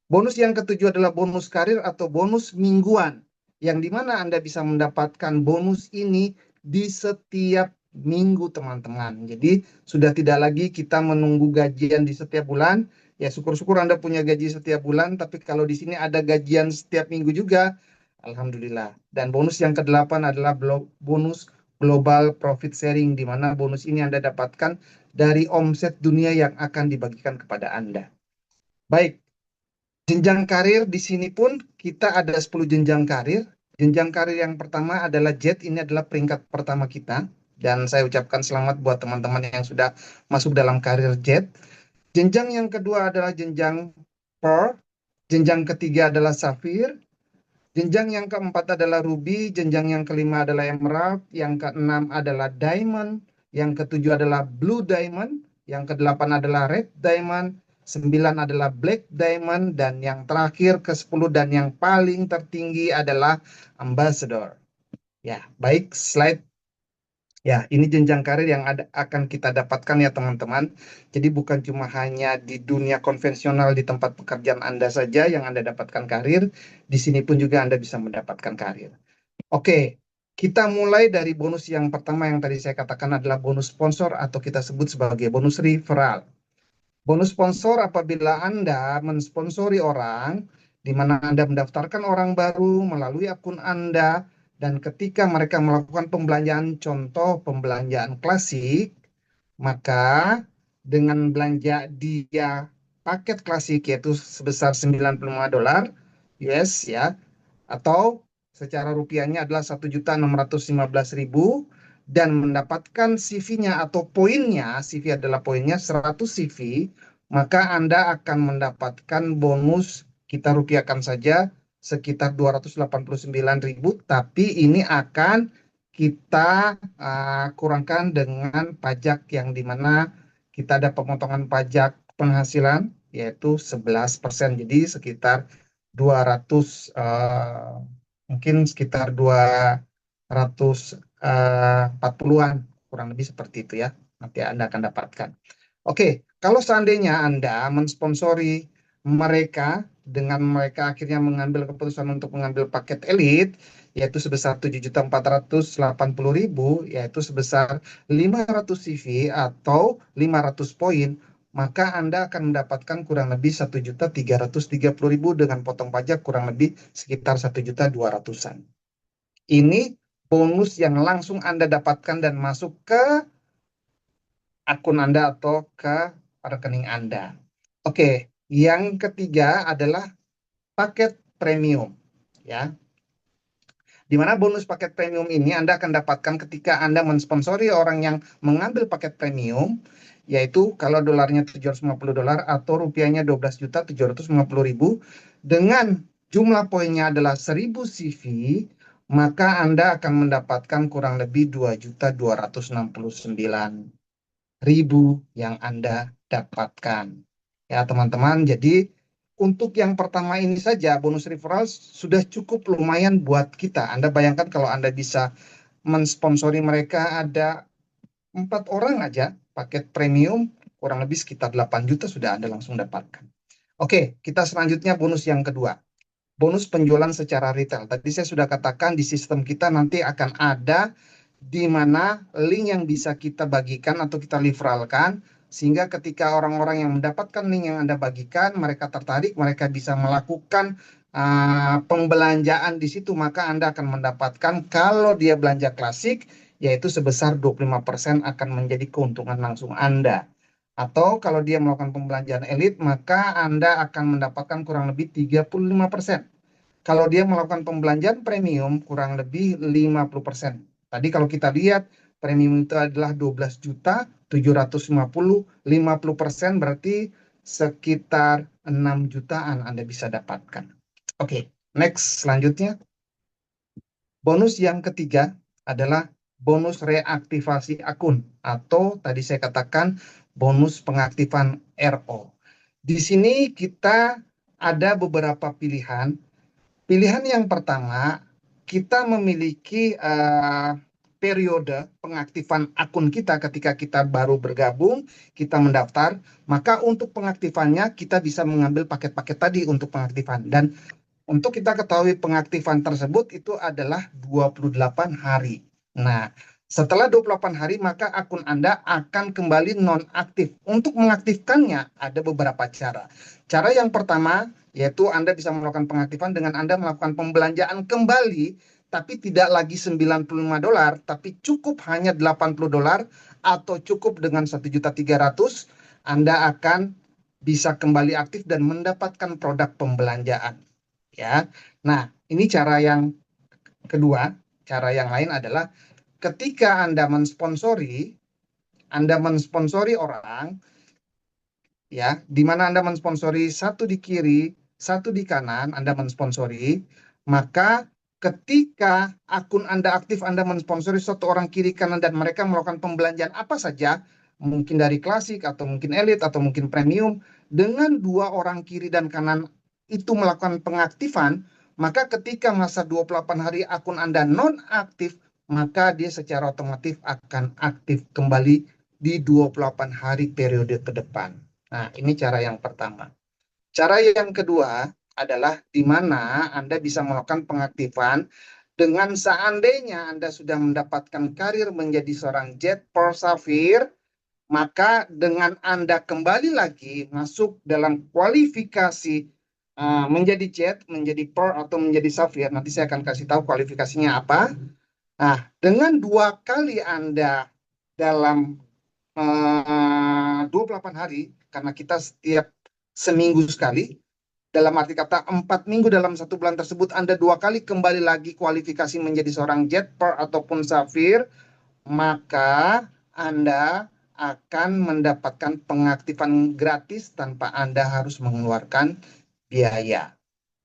Bonus yang ketujuh adalah bonus karir atau bonus mingguan, yang dimana Anda bisa mendapatkan bonus ini di setiap minggu, teman-teman. Jadi sudah tidak lagi kita menunggu gajian di setiap bulan. Ya, syukur-syukur Anda punya gaji setiap bulan, tapi kalau di sini ada gajian setiap minggu juga, alhamdulillah. Dan bonus yang kedelapan adalah bonus global profit sharing, di mana bonus ini Anda dapatkan dari omset dunia yang akan dibagikan kepada Anda. Baik, jenjang karir di sini pun kita ada 10 jenjang karir. Jenjang karir yang pertama adalah JET, ini adalah peringkat pertama kita. Dan saya ucapkan selamat buat teman-teman yang sudah masuk dalam karir JET. Jenjang yang kedua adalah jenjang Pearl. Jenjang ketiga adalah Sapphire. Jenjang yang keempat adalah Ruby, jenjang yang kelima adalah Emerald, yang keenam adalah Diamond, yang ketujuh adalah Blue Diamond, yang kedelapan adalah Red Diamond, 9 adalah Black Diamond, dan yang terakhir ke-10 dan yang paling tertinggi adalah Ambassador. Ya, baik, slide Ya, ini jenjang karir yang akan kita dapatkan ya teman-teman. Jadi bukan cuma hanya di dunia konvensional di tempat pekerjaan Anda saja yang Anda dapatkan karir, di sini pun juga Anda bisa mendapatkan karir. Oke, kita mulai dari bonus yang pertama yang tadi saya katakan adalah bonus sponsor atau kita sebut sebagai bonus referral. Bonus sponsor apabila Anda mensponsori orang, di mana Anda mendaftarkan orang baru melalui akun Anda, dan ketika mereka melakukan pembelanjaan, contoh pembelanjaan klasik, maka dengan belanja dia paket klasik yaitu sebesar $95 US ya, atau secara rupiahnya adalah 1.615.000 dan mendapatkan CV-nya atau poinnya, CV adalah poinnya 100 CV, maka Anda akan mendapatkan bonus, kita rupiahkan saja, sekitar 289.000, tapi ini akan kita kurangkan dengan pajak yang dimana kita ada pemotongan pajak penghasilan yaitu 11%, jadi sekitar 200 mungkin sekitar 240-an kurang lebih seperti itu ya, nanti Anda akan dapatkan. Oke, kalau seandainya Anda mensponsori mereka dengan mereka akhirnya mengambil keputusan untuk mengambil paket elit yaitu sebesar 7.480.000 yaitu sebesar 500 CV atau 500 poin, maka Anda akan mendapatkan kurang lebih 1.330.000 dengan potong pajak kurang lebih sekitar 1.200.000-an. Ini bonus yang langsung Anda dapatkan dan masuk ke akun Anda atau ke rekening Anda. Oke, yang ketiga adalah paket premium ya. Di mana bonus paket premium ini Anda akan dapatkan ketika Anda mensponsori orang yang mengambil paket premium, yaitu kalau dolarnya $750 atau rupiahnya 12.750.000 dengan jumlah poinnya adalah 1.000 CV, maka Anda akan mendapatkan kurang lebih 2.269.000 yang Anda dapatkan. Ya teman-teman, jadi untuk yang pertama ini saja bonus referral sudah cukup lumayan buat kita. Anda bayangkan kalau Anda bisa mensponsori mereka ada 4 orang aja paket premium kurang lebih sekitar 8 juta sudah Anda langsung dapatkan. Oke, kita selanjutnya bonus yang kedua. Bonus penjualan secara retail. Tadi saya sudah katakan di sistem kita nanti akan ada di mana link yang bisa kita bagikan atau kita referralkan sehingga ketika orang-orang yang mendapatkan link yang Anda bagikan, mereka tertarik, mereka bisa melakukan pembelanjaan di situ, maka Anda akan mendapatkan kalau dia belanja klasik, yaitu sebesar 25% akan menjadi keuntungan langsung Anda. Atau kalau dia melakukan pembelanjaan elit, maka Anda akan mendapatkan kurang lebih 35%. Kalau dia melakukan pembelanjaan premium, kurang lebih 50%. Tadi kalau kita lihat, premium itu adalah 12.750, 50% berarti sekitar 6 jutaan Anda bisa dapatkan. Oke, next selanjutnya. Bonus yang ketiga adalah bonus reaktivasi akun atau tadi saya katakan bonus pengaktifan RO. Di sini kita ada beberapa pilihan. Pilihan yang pertama, kita memiliki periode pengaktifan akun kita ketika kita baru bergabung, kita mendaftar, maka untuk pengaktifannya kita bisa mengambil paket-paket tadi untuk pengaktifan. Dan untuk kita ketahui pengaktifan tersebut itu adalah 28 hari. Nah, setelah 28 hari maka akun Anda akan kembali nonaktif. Untuk mengaktifkannya ada beberapa cara. Cara yang pertama yaitu Anda bisa melakukan pengaktifan dengan Anda melakukan pembelanjaan kembali tapi tidak lagi $95, tapi cukup hanya $80 atau cukup dengan 1.300.000, Anda akan bisa kembali aktif dan mendapatkan produk pembelanjaan. Ya, nah ini cara yang kedua. Cara yang lain adalah ketika Anda mensponsori orang, ya, di mana Anda mensponsori satu di kiri, satu di kanan, Anda mensponsori, maka ketika akun Anda aktif, Anda mensponsori satu orang kiri kanan dan mereka melakukan pembelanjaan apa saja, mungkin dari klasik atau mungkin elit atau mungkin premium, dengan dua orang kiri dan kanan itu melakukan pengaktifan, maka ketika masa 28 hari akun Anda non-aktif, maka dia secara otomatis akan aktif kembali di 28 hari periode ke depan. Nah, ini cara yang pertama. Cara yang kedua adalah di mana Anda bisa melakukan pengaktifan dengan seandainya Anda sudah mendapatkan karir menjadi seorang Jet Pearl Sapphire, maka dengan Anda kembali lagi masuk dalam kualifikasi menjadi Jet, menjadi Pearl atau menjadi Sapphire, nanti saya akan kasih tahu kualifikasinya apa. Nah, dengan 2 kali Anda dalam 28 hari, karena kita setiap seminggu sekali, dalam arti kata 4 minggu dalam 1 bulan tersebut, Anda 2 kali kembali lagi kualifikasi menjadi seorang Jet, Pearl ataupun Sapphire, maka Anda akan mendapatkan pengaktifan gratis tanpa Anda harus mengeluarkan biaya.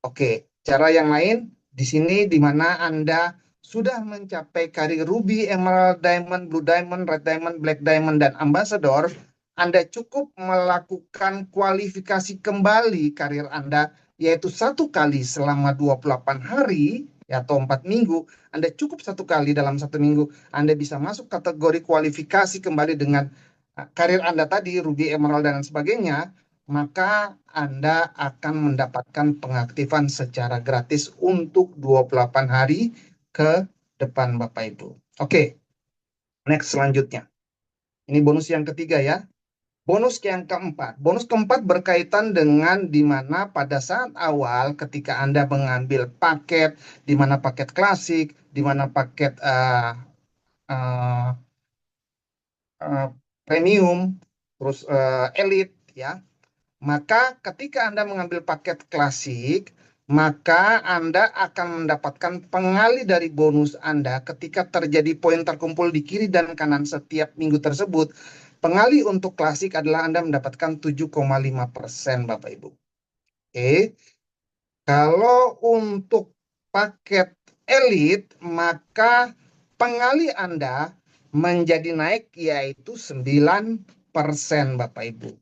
Oke, cara yang lain di sini di mana Anda sudah mencapai karir Ruby, Emerald, Diamond, Blue Diamond, Red Diamond, Black Diamond, dan Ambassador, Anda cukup melakukan kualifikasi kembali karir Anda, yaitu 1 kali selama 28 hari, atau 4 minggu. Anda cukup 1 kali dalam 1 minggu, Anda bisa masuk kategori kualifikasi kembali dengan karir Anda tadi, Ruby, Emerald, dan sebagainya, maka Anda akan mendapatkan pengaktifan secara gratis untuk 28 hari ke depan Bapak Ibu. Oke, next selanjutnya. Ini bonus yang ketiga ya. Bonus yang keempat. Bonus keempat berkaitan dengan di mana pada saat awal ketika Anda mengambil paket, di mana paket klasik, di mana paket premium, terus elite ya. Maka ketika Anda mengambil paket klasik, maka Anda akan mendapatkan pengali dari bonus Anda ketika terjadi poin terkumpul di kiri dan kanan setiap minggu tersebut. Pengali untuk klasik adalah Anda mendapatkan 7,5% Bapak Ibu. Oke. Kalau untuk paket elite, maka pengali Anda menjadi naik yaitu 9% Bapak Ibu.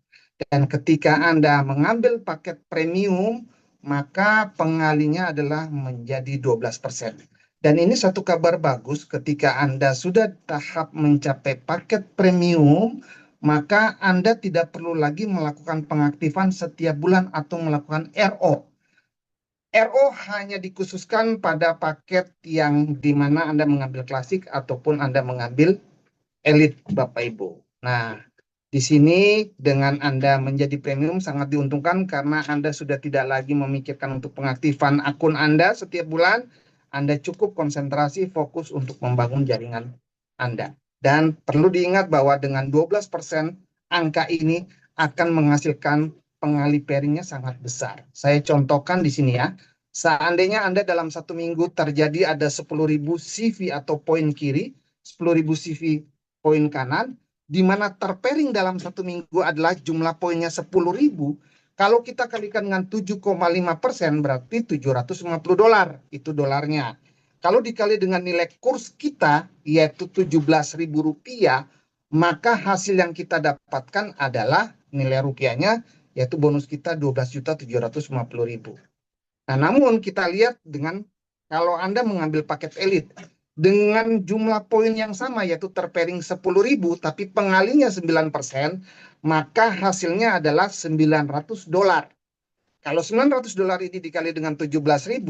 Dan ketika Anda mengambil paket premium, maka pengalinya adalah menjadi 12%. Dan ini satu kabar bagus ketika Anda sudah tahap mencapai paket premium, maka Anda tidak perlu lagi melakukan pengaktifan setiap bulan atau melakukan RO. RO hanya dikhususkan pada paket yang di mana Anda mengambil klasik ataupun Anda mengambil elite Bapak Ibu. Nah, di sini dengan Anda menjadi premium sangat diuntungkan karena Anda sudah tidak lagi memikirkan untuk pengaktifan akun Anda setiap bulan. Anda cukup konsentrasi fokus untuk membangun jaringan Anda. Dan perlu diingat bahwa dengan 12% angka ini akan menghasilkan pengali pairingnya sangat besar. Saya contohkan di sini ya. Seandainya Anda dalam 1 minggu terjadi ada 10.000 CV atau poin kiri, 10.000 CV poin kanan, di mana terpairing dalam 1 minggu adalah jumlah poinnya 10.000. Kalau kita kalikan dengan 7,5% berarti $750. Itu dolarnya. Kalau dikali dengan nilai kurs kita yaitu Rp17.000, maka hasil yang kita dapatkan adalah nilai rupiahnya yaitu bonus kita 12.750.000. Nah, namun kita lihat dengan kalau Anda mengambil paket elite dengan jumlah poin yang sama yaitu terpairing 10.000 tapi pengalinya 9%, maka hasilnya adalah $900. Kalau $900 ini dikali dengan 17.000,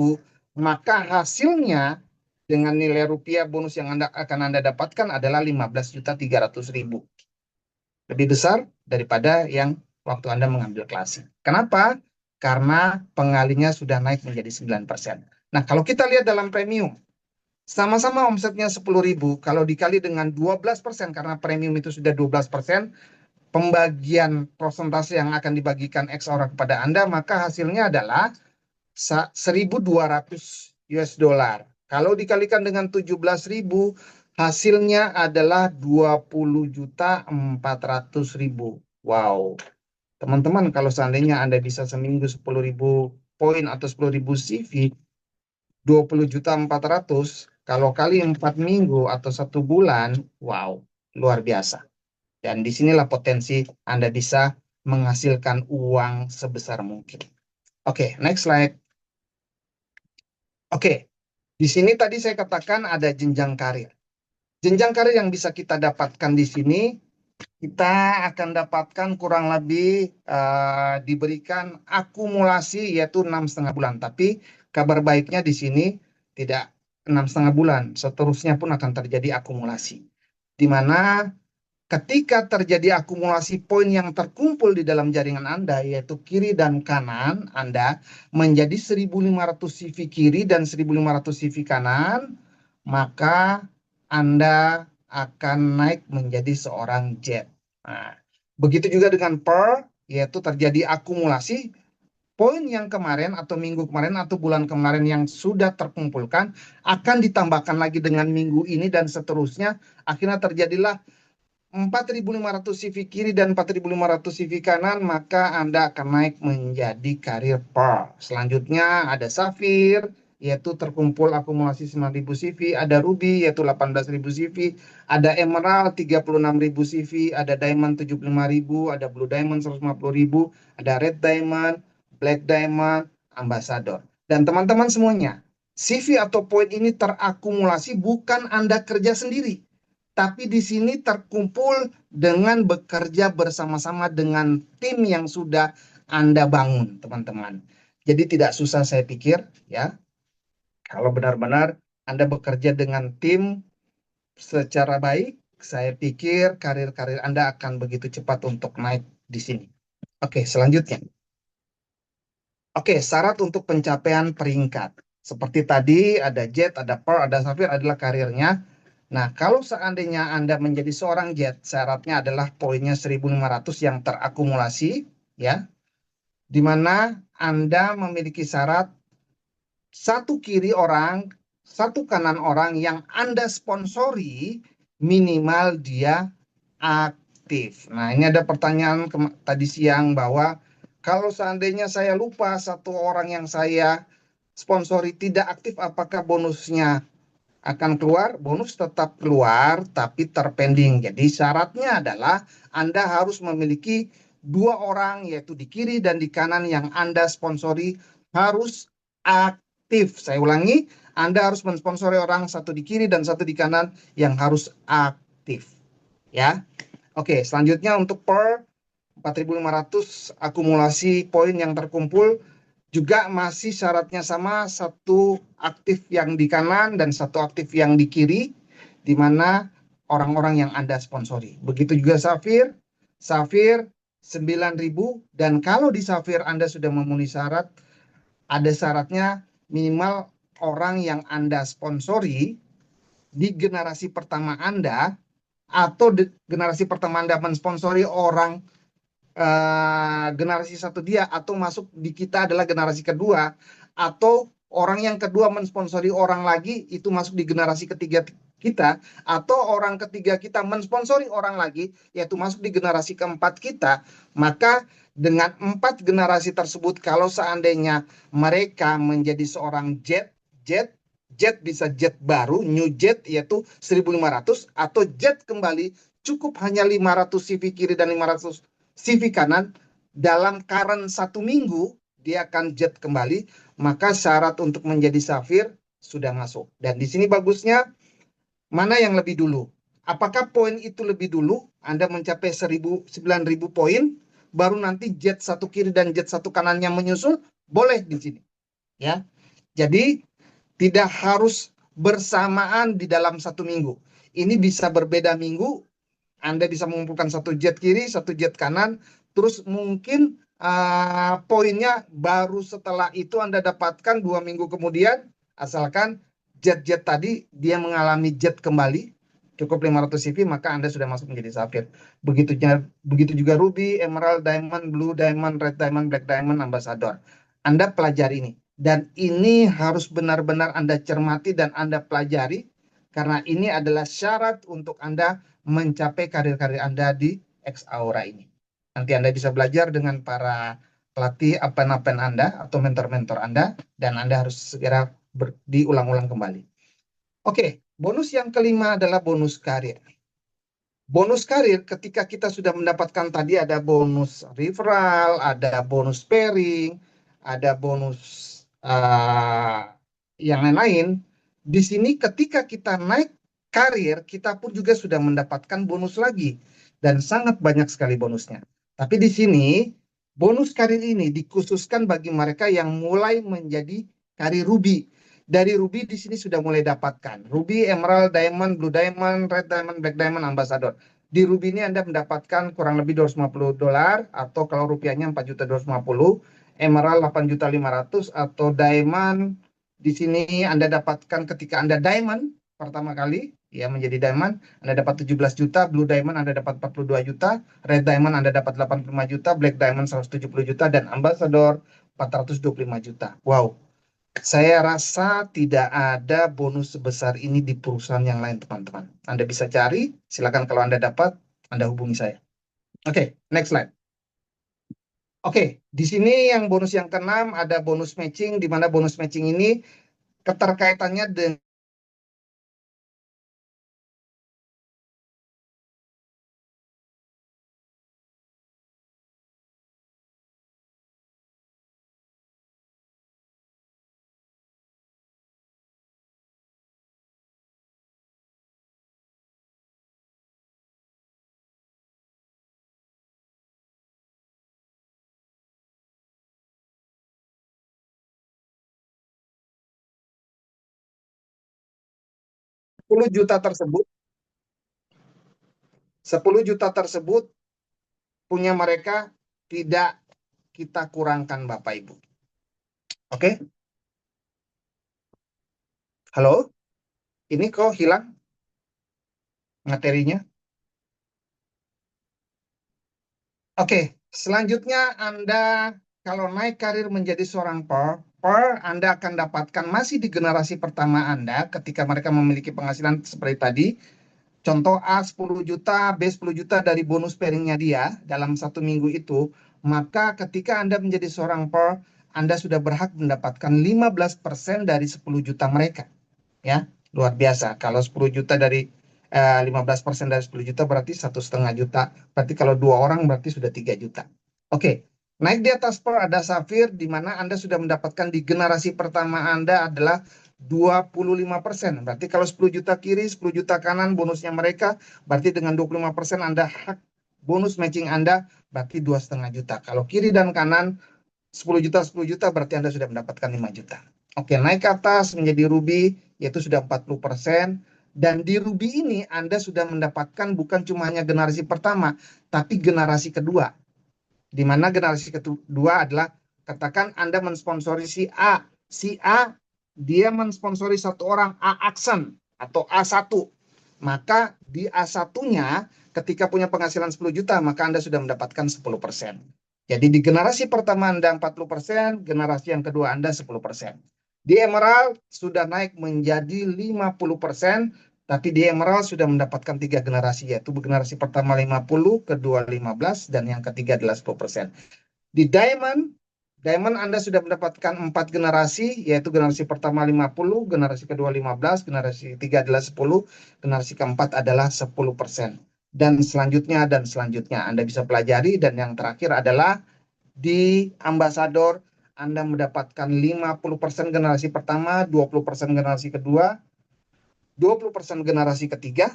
maka hasilnya dengan nilai rupiah bonus yang akan Anda dapatkan adalah 15.300.000. Lebih besar daripada yang waktu Anda mengambil klasik. Kenapa? Karena pengalinya sudah naik menjadi 9%. Nah, kalau kita lihat dalam premium, sama-sama omsetnya 10.000, kalau dikali dengan 12% karena premium itu sudah 12%, pembagian persentase yang akan dibagikan X orang kepada Anda, maka hasilnya adalah 1.200 US dollar. Kalau dikalikan dengan 17.000, hasilnya adalah 20.400.000. Wow. Teman-teman, kalau seandainya Anda bisa seminggu 10.000 poin atau 10.000 CV, 20.400.000, kalau kali 4 minggu atau 1 bulan, wow, luar biasa. Dan disinilah potensi Anda bisa menghasilkan uang sebesar mungkin. Oke, next slide. Oke, di sini tadi saya katakan ada jenjang karir. Jenjang karir yang bisa kita dapatkan di sini, kita akan dapatkan kurang lebih diberikan akumulasi yaitu 6,5 bulan. Tapi kabar baiknya di sini tidak 6,5 bulan, seterusnya pun akan terjadi akumulasi. Di mana ketika terjadi akumulasi poin yang terkumpul di dalam jaringan Anda, yaitu kiri dan kanan Anda, menjadi 1.500 CV kiri dan 1.500 CV kanan, maka Anda akan naik menjadi seorang jet. Nah, begitu juga dengan per, yaitu terjadi akumulasi poin yang kemarin atau minggu kemarin atau bulan kemarin yang sudah terkumpulkan akan ditambahkan lagi dengan minggu ini dan seterusnya. Akhirnya terjadilah 4.500 CV kiri dan 4.500 CV kanan, maka Anda akan naik menjadi karir per. Selanjutnya ada Safir, yaitu terkumpul akumulasi 9.000 CV, ada Ruby, yaitu 18.000 CV, ada Emerald, 36.000 CV, ada Diamond, 75.000, ada Blue Diamond, 150.000, ada Red Diamond, Black Diamond, Ambassador. Dan teman-teman semuanya, CV atau poin ini terakumulasi bukan Anda kerja sendiri, tapi di sini terkumpul dengan bekerja bersama-sama dengan tim yang sudah Anda bangun, teman-teman. Jadi tidak susah saya pikir, ya. Kalau benar-benar Anda bekerja dengan tim secara baik, saya pikir karir-karir Anda akan begitu cepat untuk naik di sini. Oke, selanjutnya. Oke, syarat untuk pencapaian peringkat. Seperti tadi ada jet, ada pearl, ada safir adalah karirnya. Nah, kalau seandainya Anda menjadi seorang jet, syaratnya adalah poinnya 1.500 yang terakumulasi, ya. Di mana Anda memiliki syarat satu kiri orang, satu kanan orang yang Anda sponsori, minimal dia aktif. Nah, ini ada pertanyaan tadi siang bahwa kalau seandainya saya lupa satu orang yang saya sponsori tidak aktif, apakah bonusnya akan keluar? Bonus tetap keluar, tapi terpending. Jadi syaratnya adalah Anda harus memiliki 2 orang, yaitu di kiri dan di kanan yang Anda sponsori harus aktif. Saya ulangi, Anda harus mensponsori orang satu di kiri dan satu di kanan yang harus aktif. Ya. Oke, selanjutnya untuk per 4.500 akumulasi poin yang terkumpul juga masih syaratnya sama, satu aktif yang di kanan dan satu aktif yang di kiri, di mana orang-orang yang Anda sponsori. Begitu juga Safir, Safir 9.000, dan kalau di Safir Anda sudah memenuhi syarat, ada syaratnya minimal orang yang Anda sponsori di generasi pertama Anda atau di generasi pertama Anda mensponsori orang generasi satu dia, atau masuk di kita adalah generasi kedua, atau orang yang kedua mensponsori orang lagi itu masuk di generasi ketiga kita, atau orang ketiga kita mensponsori orang lagi yaitu masuk di generasi keempat kita. Maka dengan 4 generasi tersebut, kalau seandainya mereka menjadi seorang jet bisa jet baru, new jet yaitu 1.500, atau jet kembali cukup hanya 500 CV kiri dan 500 CV kanan, dalam current 1 minggu dia akan jet kembali, maka syarat untuk menjadi safir sudah masuk. Dan di sini bagusnya mana yang lebih dulu? Apakah poin itu lebih dulu Anda mencapai 9.000 poin, baru nanti jet satu kiri dan jet satu kanannya menyusul? Boleh di sini, ya. Jadi tidak harus bersamaan di dalam 1 minggu. Ini bisa berbeda minggu. Anda bisa mengumpulkan satu jet kiri, satu jet kanan, terus mungkin poinnya baru setelah itu Anda dapatkan 2 minggu kemudian, asalkan jet-jet tadi dia mengalami jet kembali, cukup 500 CV, maka Anda sudah masuk menjadi safir. Begitu juga Ruby, Emerald, Diamond, Blue Diamond, Red Diamond, Black Diamond, Ambassador. Anda pelajari ini. Dan ini harus benar-benar Anda cermati dan Anda pelajari, karena ini adalah syarat untuk Anda mencapai karir-karir Anda di X Aura ini. Nanti Anda bisa belajar dengan para pelatih apen-apen Anda atau mentor-mentor Anda, dan Anda harus segera diulang-ulang kembali. Oke, bonus yang kelima adalah bonus karir. Bonus karir ketika kita sudah mendapatkan tadi ada bonus referral, ada bonus pairing, ada bonus yang lain-lain. Di sini ketika kita naik karir, kita pun juga sudah mendapatkan bonus lagi. Dan sangat banyak sekali bonusnya. Tapi di sini, bonus karir ini dikhususkan bagi mereka yang mulai menjadi karir Ruby. Dari Ruby di sini sudah mulai dapatkan. Ruby, Emerald, Diamond, Blue Diamond, Red Diamond, Black Diamond, Ambassador. Di Ruby ini Anda mendapatkan kurang lebih $250, atau kalau rupiahnya 4.250, Emerald 8.500, atau Diamond di sini Anda dapatkan ketika Anda Diamond pertama kali, ya menjadi Diamond, Anda dapat 17 juta, Blue Diamond Anda dapat 42 juta, Red Diamond Anda dapat 85 juta, Black Diamond 170 juta, dan Ambassador 425 juta. Wow, saya rasa tidak ada bonus sebesar ini di perusahaan yang lain, teman-teman. Anda bisa cari, silakan kalau Anda dapat, Anda hubungi saya. Oke, next slide. Oke, di sini yang bonus yang keenam ada bonus matching, di mana bonus matching ini keterkaitannya dengan 10 juta tersebut, 10 juta tersebut punya mereka, tidak kita kurangkan Bapak Ibu. Oke? Halo? Ini kok hilang materinya? Oke, selanjutnya Anda kalau naik karir menjadi seorang per Anda akan dapatkan masih di generasi pertama Anda ketika mereka memiliki penghasilan seperti tadi. Contoh A 10 juta, B 10 juta dari bonus pairingnya dia dalam 1 minggu itu, maka ketika Anda menjadi seorang per, Anda sudah berhak mendapatkan 15% dari 10 juta mereka. Ya, luar biasa. Kalau 10 juta dari 15% dari 10 juta berarti 1,5 juta. Berarti kalau 2 orang berarti sudah 3 juta. Oke, naik di atas per ada Safir, di mana Anda sudah mendapatkan di generasi pertama Anda adalah 25%. Berarti kalau 10 juta kiri, 10 juta kanan bonusnya mereka, berarti dengan 25% Anda hak bonus matching Anda berarti 2,5 juta. Kalau kiri dan kanan 10 juta berarti Anda sudah mendapatkan 5 juta. Oke, naik ke atas menjadi Ruby, yaitu sudah 40%. Dan di Ruby ini Anda sudah mendapatkan bukan cuma hanya generasi pertama, tapi generasi kedua. Di mana generasi kedua adalah, katakan Anda mensponsori si A. Si A, dia mensponsori satu orang, A Aksen atau A1. Maka di A1-nya, ketika punya penghasilan 10 juta, maka Anda sudah mendapatkan 10%. Jadi di generasi pertama Anda 40%, generasi yang kedua Anda 10%. Di Emerald sudah naik menjadi 50%, tapi di Emerald sudah mendapatkan 3 generasi, yaitu generasi pertama 50, kedua 15, dan yang ketiga adalah 10%. Di Diamond Anda sudah mendapatkan 4 generasi, yaitu generasi pertama 50, generasi kedua 15, generasi ketiga adalah 10, generasi keempat adalah 10%. Dan selanjutnya Anda bisa pelajari. Dan yang terakhir adalah di Ambassador Anda mendapatkan 50% generasi pertama, 20% generasi kedua, 20% generasi ketiga,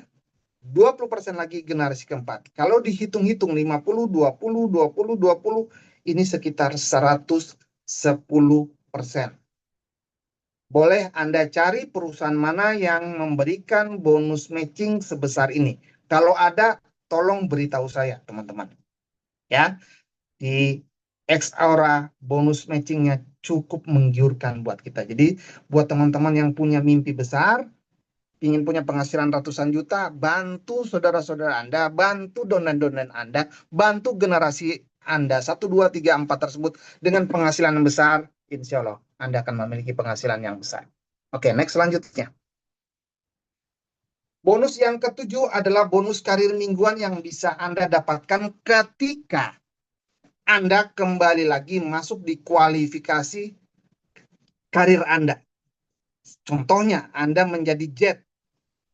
20% lagi generasi keempat. Kalau dihitung-hitung 50, 20, 20, 20, ini sekitar 110%. Boleh Anda cari perusahaan mana yang memberikan bonus matching sebesar ini. Kalau ada, tolong beritahu saya, teman-teman. Ya, di X-Aura bonus matchingnya cukup menggiurkan buat kita. Jadi buat teman-teman yang punya mimpi besar, ingin punya penghasilan ratusan juta, bantu saudara-saudara Anda, bantu donan-donan Anda, bantu generasi Anda 1, 2, 3, 4 tersebut dengan penghasilan yang besar, insya Allah Anda akan memiliki penghasilan yang besar. Oke, next selanjutnya. Bonus yang ketujuh adalah bonus karir mingguan yang bisa Anda dapatkan ketika Anda kembali lagi masuk di kualifikasi karir Anda. Contohnya, Anda menjadi jet,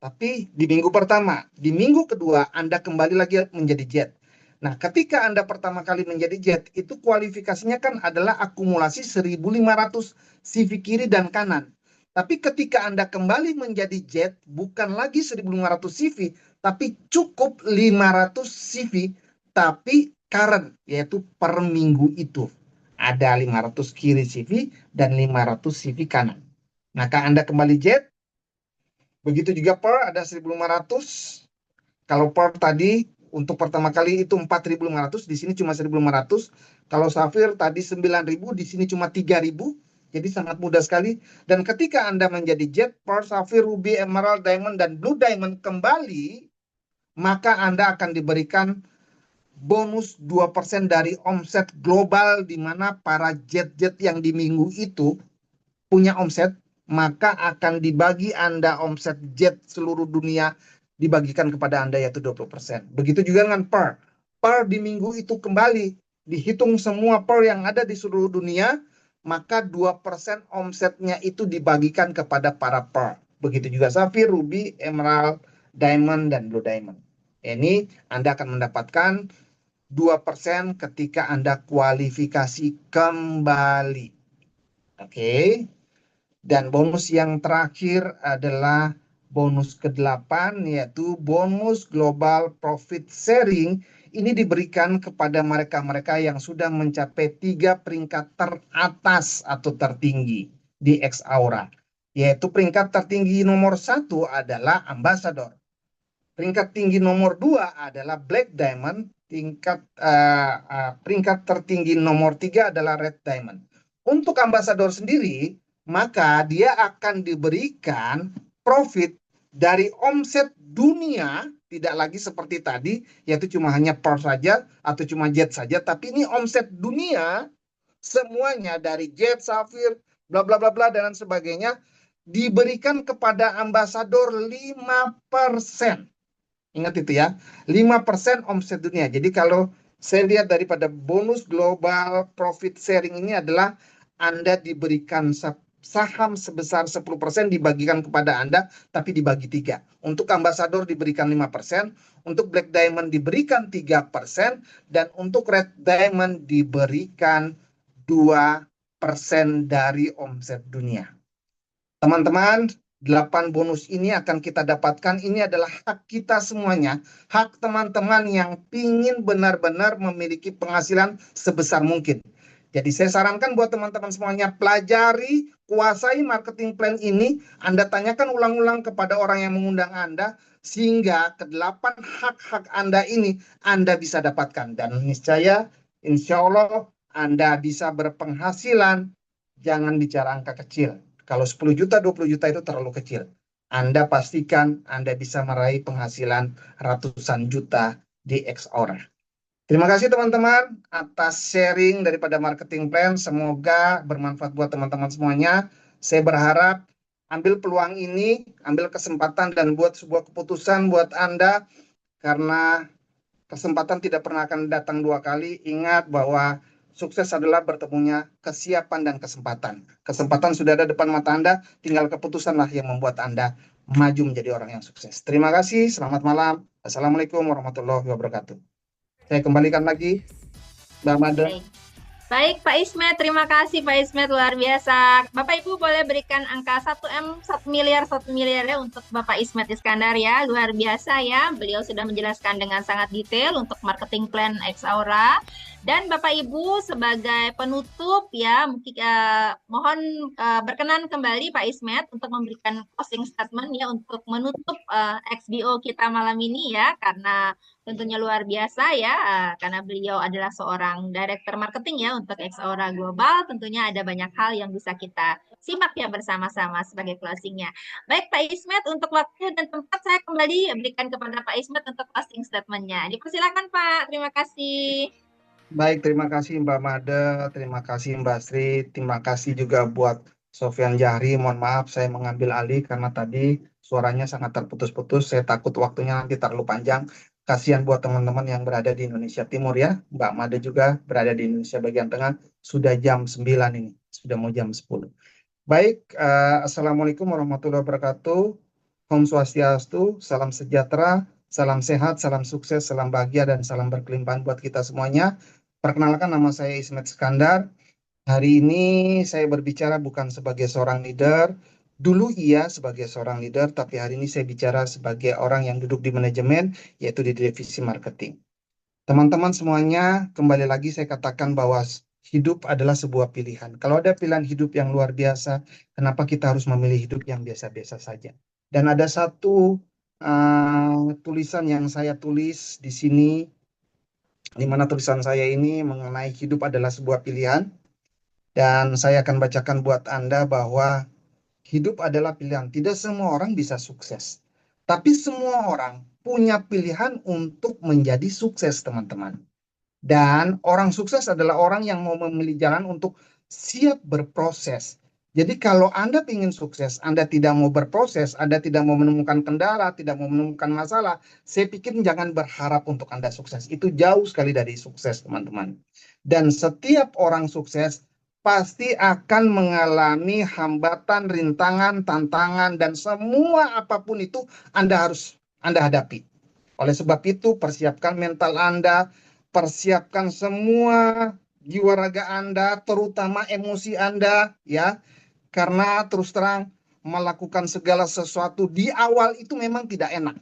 tapi di minggu pertama, di minggu kedua Anda kembali lagi menjadi jet. Nah, ketika Anda pertama kali menjadi jet, itu kualifikasinya kan adalah akumulasi 1.500 CV kiri dan kanan. Tapi ketika Anda kembali menjadi jet, bukan lagi 1.500 CV, tapi cukup 500 CV, tapi current, yaitu per minggu itu. Ada 500 kiri CV dan 500 CV kanan. Maka Anda kembali jet, begitu juga per ada 1.500. Kalau per tadi untuk pertama kali itu 4.500, di sini cuma 1.500. Kalau safir tadi 9.000, di sini cuma 3.000. Jadi sangat mudah sekali. Dan ketika Anda menjadi jet, pearl, safir, ruby, emerald, diamond, dan blue diamond kembali, maka Anda akan diberikan bonus 2% dari omset global, di mana para jet-jet yang di minggu itu punya omset, maka akan dibagi Anda omset jet seluruh dunia, dibagikan kepada Anda yaitu 20%. Begitu juga dengan per. Per di minggu itu kembali, dihitung semua per yang ada di seluruh dunia, maka 2% omsetnya itu dibagikan kepada para per. Begitu juga safir, ruby, emerald, diamond, dan blue diamond. Ini Anda akan mendapatkan 2% ketika Anda kualifikasi kembali. Oke. Dan bonus yang terakhir adalah bonus ke-8, yaitu bonus global profit sharing. Ini diberikan kepada mereka-mereka yang sudah mencapai 3 peringkat teratas atau tertinggi di X-Aura. Yaitu peringkat tertinggi nomor 1 adalah ambassador. Peringkat tinggi nomor 2 adalah Black Diamond. Peringkat tertinggi nomor 3 adalah Red Diamond. Untuk ambassador sendiri, maka dia akan diberikan profit dari omset dunia, tidak lagi seperti tadi, yaitu cuma hanya per saja atau cuma jet saja, tapi ini omset dunia, semuanya dari jet, safir, bla bla bla bla dan sebagainya, diberikan kepada ambasador 5%. Ingat itu ya, 5% omset dunia. Jadi kalau saya lihat daripada bonus global profit sharing ini adalah Anda diberikan saham sebesar 10% dibagikan kepada Anda, tapi dibagi 3. Untuk ambasador diberikan 5%, untuk Black Diamond diberikan 3%, dan untuk Red Diamond diberikan 2% dari omset dunia. Teman-teman, 8 bonus ini akan kita dapatkan. Ini adalah hak kita semuanya, hak teman-teman yang ingin benar-benar memiliki penghasilan sebesar mungkin. Jadi saya sarankan buat teman-teman semuanya, pelajari, kuasai marketing plan ini. Anda tanyakan ulang-ulang kepada orang yang mengundang Anda, sehingga ke-8 hak-hak Anda ini Anda bisa dapatkan. Dan niscaya, insya Allah Anda bisa berpenghasilan. Jangan bicara angka kecil. Kalau 10 juta, 20 juta itu terlalu kecil. Anda pastikan Anda bisa meraih penghasilan ratusan juta di X-Aura. Terima kasih teman-teman atas sharing daripada marketing plan. Semoga bermanfaat buat teman-teman semuanya. Saya berharap ambil peluang ini, ambil kesempatan dan buat sebuah keputusan buat Anda. Karena kesempatan tidak pernah akan datang 2 kali. Ingat bahwa sukses adalah bertemunya kesiapan dan kesempatan. Kesempatan sudah ada depan mata Anda, tinggal keputusanlah yang membuat Anda maju menjadi orang yang sukses. Terima kasih, selamat malam. Assalamualaikum warahmatullahi wabarakatuh. Saya kembalikan lagi, Mbak Mada. Baik, Pak Ismet, terima kasih Pak Ismet, luar biasa. Bapak Ibu boleh berikan angka 1M, 1 miliar ya untuk Bapak Ismet Iskandar ya, luar biasa ya. Beliau sudah menjelaskan dengan sangat detail untuk marketing plan X-Aura. Dan Bapak Ibu sebagai penutup ya, mungkin mohon berkenan kembali Pak Ismet untuk memberikan closing statement ya untuk menutup XBO kita malam ini ya, karena tentunya luar biasa ya, karena beliau adalah seorang director marketing ya untuk X-Aura Global. Tentunya ada banyak hal yang bisa kita simak ya bersama-sama sebagai closingnya. Baik Pak Ismet, untuk waktu dan tempat saya kembali berikan kepada Pak Ismet untuk closing statementnya. Dipersilakan Pak, terima kasih. Baik, terima kasih Mbak Mada, terima kasih Mbak Sri, terima kasih juga buat Sofyan Jahri. Mohon maaf saya mengambil alih karena tadi suaranya sangat terputus-putus. Saya takut waktunya nanti terlalu panjang. Kasihan buat teman-teman yang berada di Indonesia Timur ya. Mbak Mada juga berada di Indonesia bagian tengah. Sudah jam 9 ini, sudah mau jam 10. Baik, Assalamualaikum warahmatullahi wabarakatuh. Om Swastiastu, salam sejahtera, salam sehat, salam sukses, salam bahagia, dan salam berkelimpahan buat kita semuanya. Perkenalkan, nama saya Ismet Iskandar. Hari ini saya berbicara bukan sebagai seorang leader, Dulu iya sebagai seorang leader, tapi hari ini saya bicara sebagai orang yang duduk di manajemen, yaitu di divisi marketing. Teman-teman semuanya, kembali lagi saya katakan bahwa hidup adalah sebuah pilihan. Kalau ada pilihan hidup yang luar biasa, kenapa kita harus memilih hidup yang biasa-biasa saja? Dan ada satu tulisan yang saya tulis di sini, di mana tulisan saya ini mengenai hidup adalah sebuah pilihan. Dan saya akan bacakan buat Anda bahwa hidup adalah pilihan. Tidak semua orang bisa sukses. Tapi semua orang punya pilihan untuk menjadi sukses, teman-teman. Dan orang sukses adalah orang yang mau memilih jalan untuk siap berproses. Jadi kalau Anda ingin sukses, Anda tidak mau berproses, Anda tidak mau menemukan kendala, tidak mau menemukan masalah, saya pikir jangan berharap untuk Anda sukses. Itu jauh sekali dari sukses, teman-teman. Dan setiap orang sukses pasti akan mengalami hambatan, rintangan, tantangan, dan semua apapun itu Anda hadapi. Oleh sebab itu, persiapkan mental Anda, persiapkan semua jiwa raga Anda, terutama emosi Anda, ya. Karena terus terang melakukan segala sesuatu di awal itu memang tidak enak,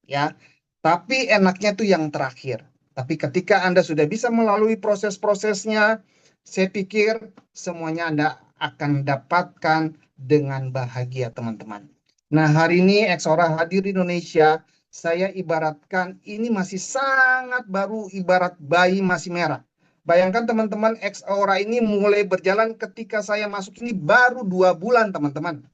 ya. Tapi enaknya itu yang terakhir. Tapi ketika Anda sudah bisa melalui proses-prosesnya, saya pikir semuanya Anda akan dapatkan dengan bahagia, teman-teman. Nah, hari ini Exora hadir di Indonesia. Saya ibaratkan ini masih sangat baru, ibarat bayi masih merah. Bayangkan teman-teman, Exora ini mulai berjalan ketika saya masuk ini baru 2 bulan, teman-teman.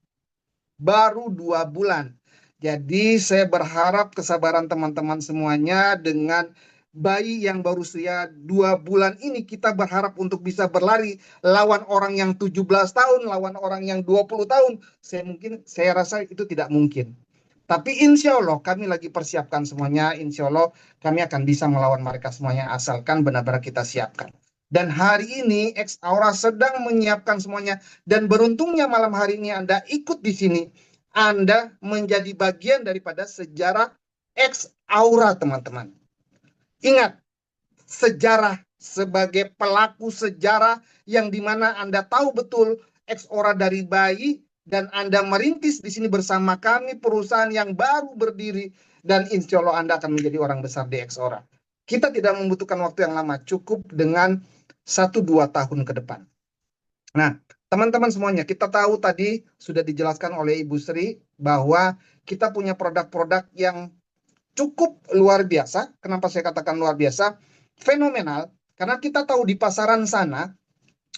Baru 2 bulan. Jadi saya berharap kesabaran teman-teman semuanya dengan bayi yang baru usia 2 bulan ini, kita berharap untuk bisa berlari lawan orang yang 17 tahun, lawan orang yang 20 tahun. Saya rasa itu tidak mungkin. Tapi insya Allah kami lagi persiapkan semuanya. Insya Allah kami akan bisa melawan mereka semuanya asalkan benar-benar kita siapkan. Dan hari ini Exora sedang menyiapkan semuanya. Dan beruntungnya malam hari ini Anda ikut di sini. Anda menjadi bagian daripada sejarah Exora, teman-teman. Ingat, sejarah sebagai pelaku sejarah yang dimana Anda tahu betul Exora dari bayi, dan Anda merintis di sini bersama kami perusahaan yang baru berdiri, dan insya Allah Anda akan menjadi orang besar di Exora. Kita tidak membutuhkan waktu yang lama, cukup dengan 1-2 tahun ke depan. Nah, teman-teman semuanya, kita tahu tadi sudah dijelaskan oleh Ibu Sri bahwa kita punya produk-produk yang cukup luar biasa. Kenapa saya katakan luar biasa? Fenomenal, karena kita tahu di pasaran sana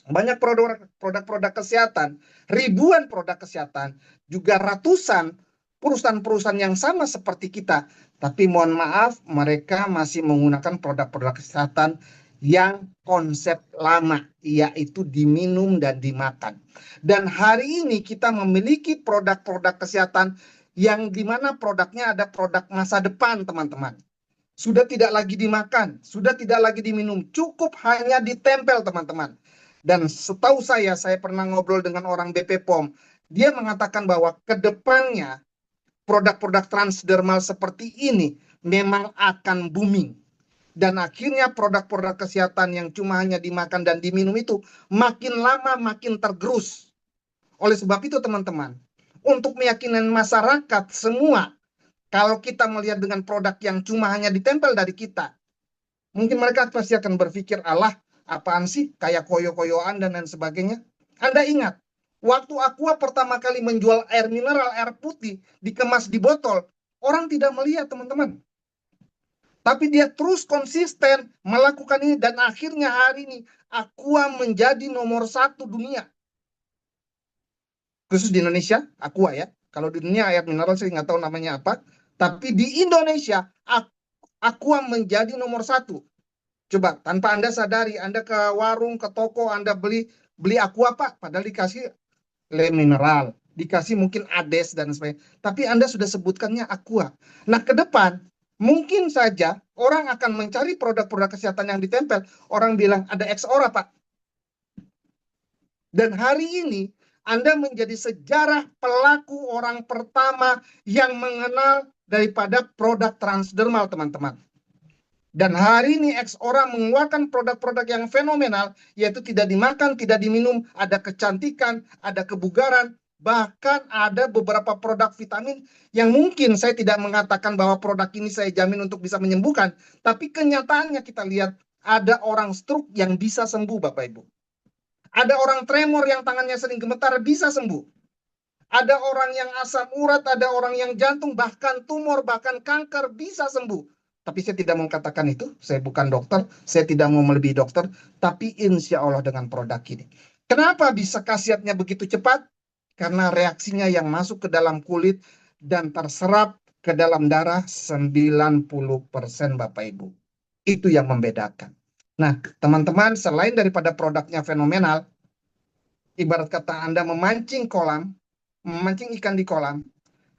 banyak produk-produk kesehatan, ribuan produk kesehatan, juga ratusan perusahaan-perusahaan yang sama seperti kita. Tapi mohon maaf, mereka masih menggunakan produk-produk kesehatan yang konsep lama, yaitu diminum dan dimakan. Dan hari ini kita memiliki produk-produk kesehatan yang dimana produknya ada produk masa depan, teman-teman. Sudah tidak lagi dimakan, sudah tidak lagi diminum, cukup hanya ditempel, teman-teman. Dan setahu saya pernah ngobrol dengan orang BP POM, dia mengatakan bahwa ke depannya produk-produk transdermal seperti ini memang akan booming. Dan akhirnya produk-produk kesehatan yang cuma hanya dimakan dan diminum itu makin lama makin tergerus. Oleh sebab itu teman-teman, untuk meyakinkan masyarakat semua, kalau kita melihat dengan produk yang cuma hanya ditempel dari kita, mungkin mereka pasti akan berpikir, alah, apaan sih, kayak koyo-koyoan dan lain sebagainya. Anda ingat, waktu Aqua pertama kali menjual air mineral, air putih, dikemas di botol, orang tidak melihat, teman-teman. Tapi dia terus konsisten melakukan ini, dan akhirnya hari ini Aqua menjadi nomor 1 dunia. Khusus di Indonesia, Aqua ya. Kalau di dunia air mineral saya nggak tahu namanya apa. Tapi di Indonesia, Aqua menjadi nomor 1. Coba, tanpa Anda sadari, Anda ke warung, ke toko, Anda beli Aqua, Pak. Padahal dikasih le mineral, dikasih mungkin Ades dan sebagainya. Tapi Anda sudah sebutkannya Aqua. Nah, ke depan, mungkin saja orang akan mencari produk-produk kesehatan yang ditempel. Orang bilang, ada Exora, Pak. Dan hari ini, Anda menjadi sejarah pelaku orang pertama yang mengenal daripada produk transdermal, teman-teman. Dan hari ini Exora mengeluarkan produk-produk yang fenomenal, yaitu tidak dimakan, tidak diminum, ada kecantikan, ada kebugaran, Bahkan ada beberapa produk vitamin yang mungkin saya tidak mengatakan bahwa produk ini saya jamin untuk bisa menyembuhkan, tapi kenyataannya kita lihat ada orang stroke yang bisa sembuh, Bapak Ibu. Ada orang tremor yang tangannya sering gemetar bisa sembuh. Ada orang yang asam urat, ada orang yang jantung, bahkan tumor, bahkan kanker bisa sembuh. Tapi saya tidak mau katakan itu, saya bukan dokter, saya tidak mau melebihi dokter, tapi insya Allah dengan produk ini. Kenapa bisa khasiatnya begitu cepat? Karena reaksinya yang masuk ke dalam kulit dan terserap ke dalam darah 90% Bapak Ibu. Itu yang membedakan. Nah, teman-teman, selain daripada produknya fenomenal, ibarat kata Anda memancing ikan di kolam,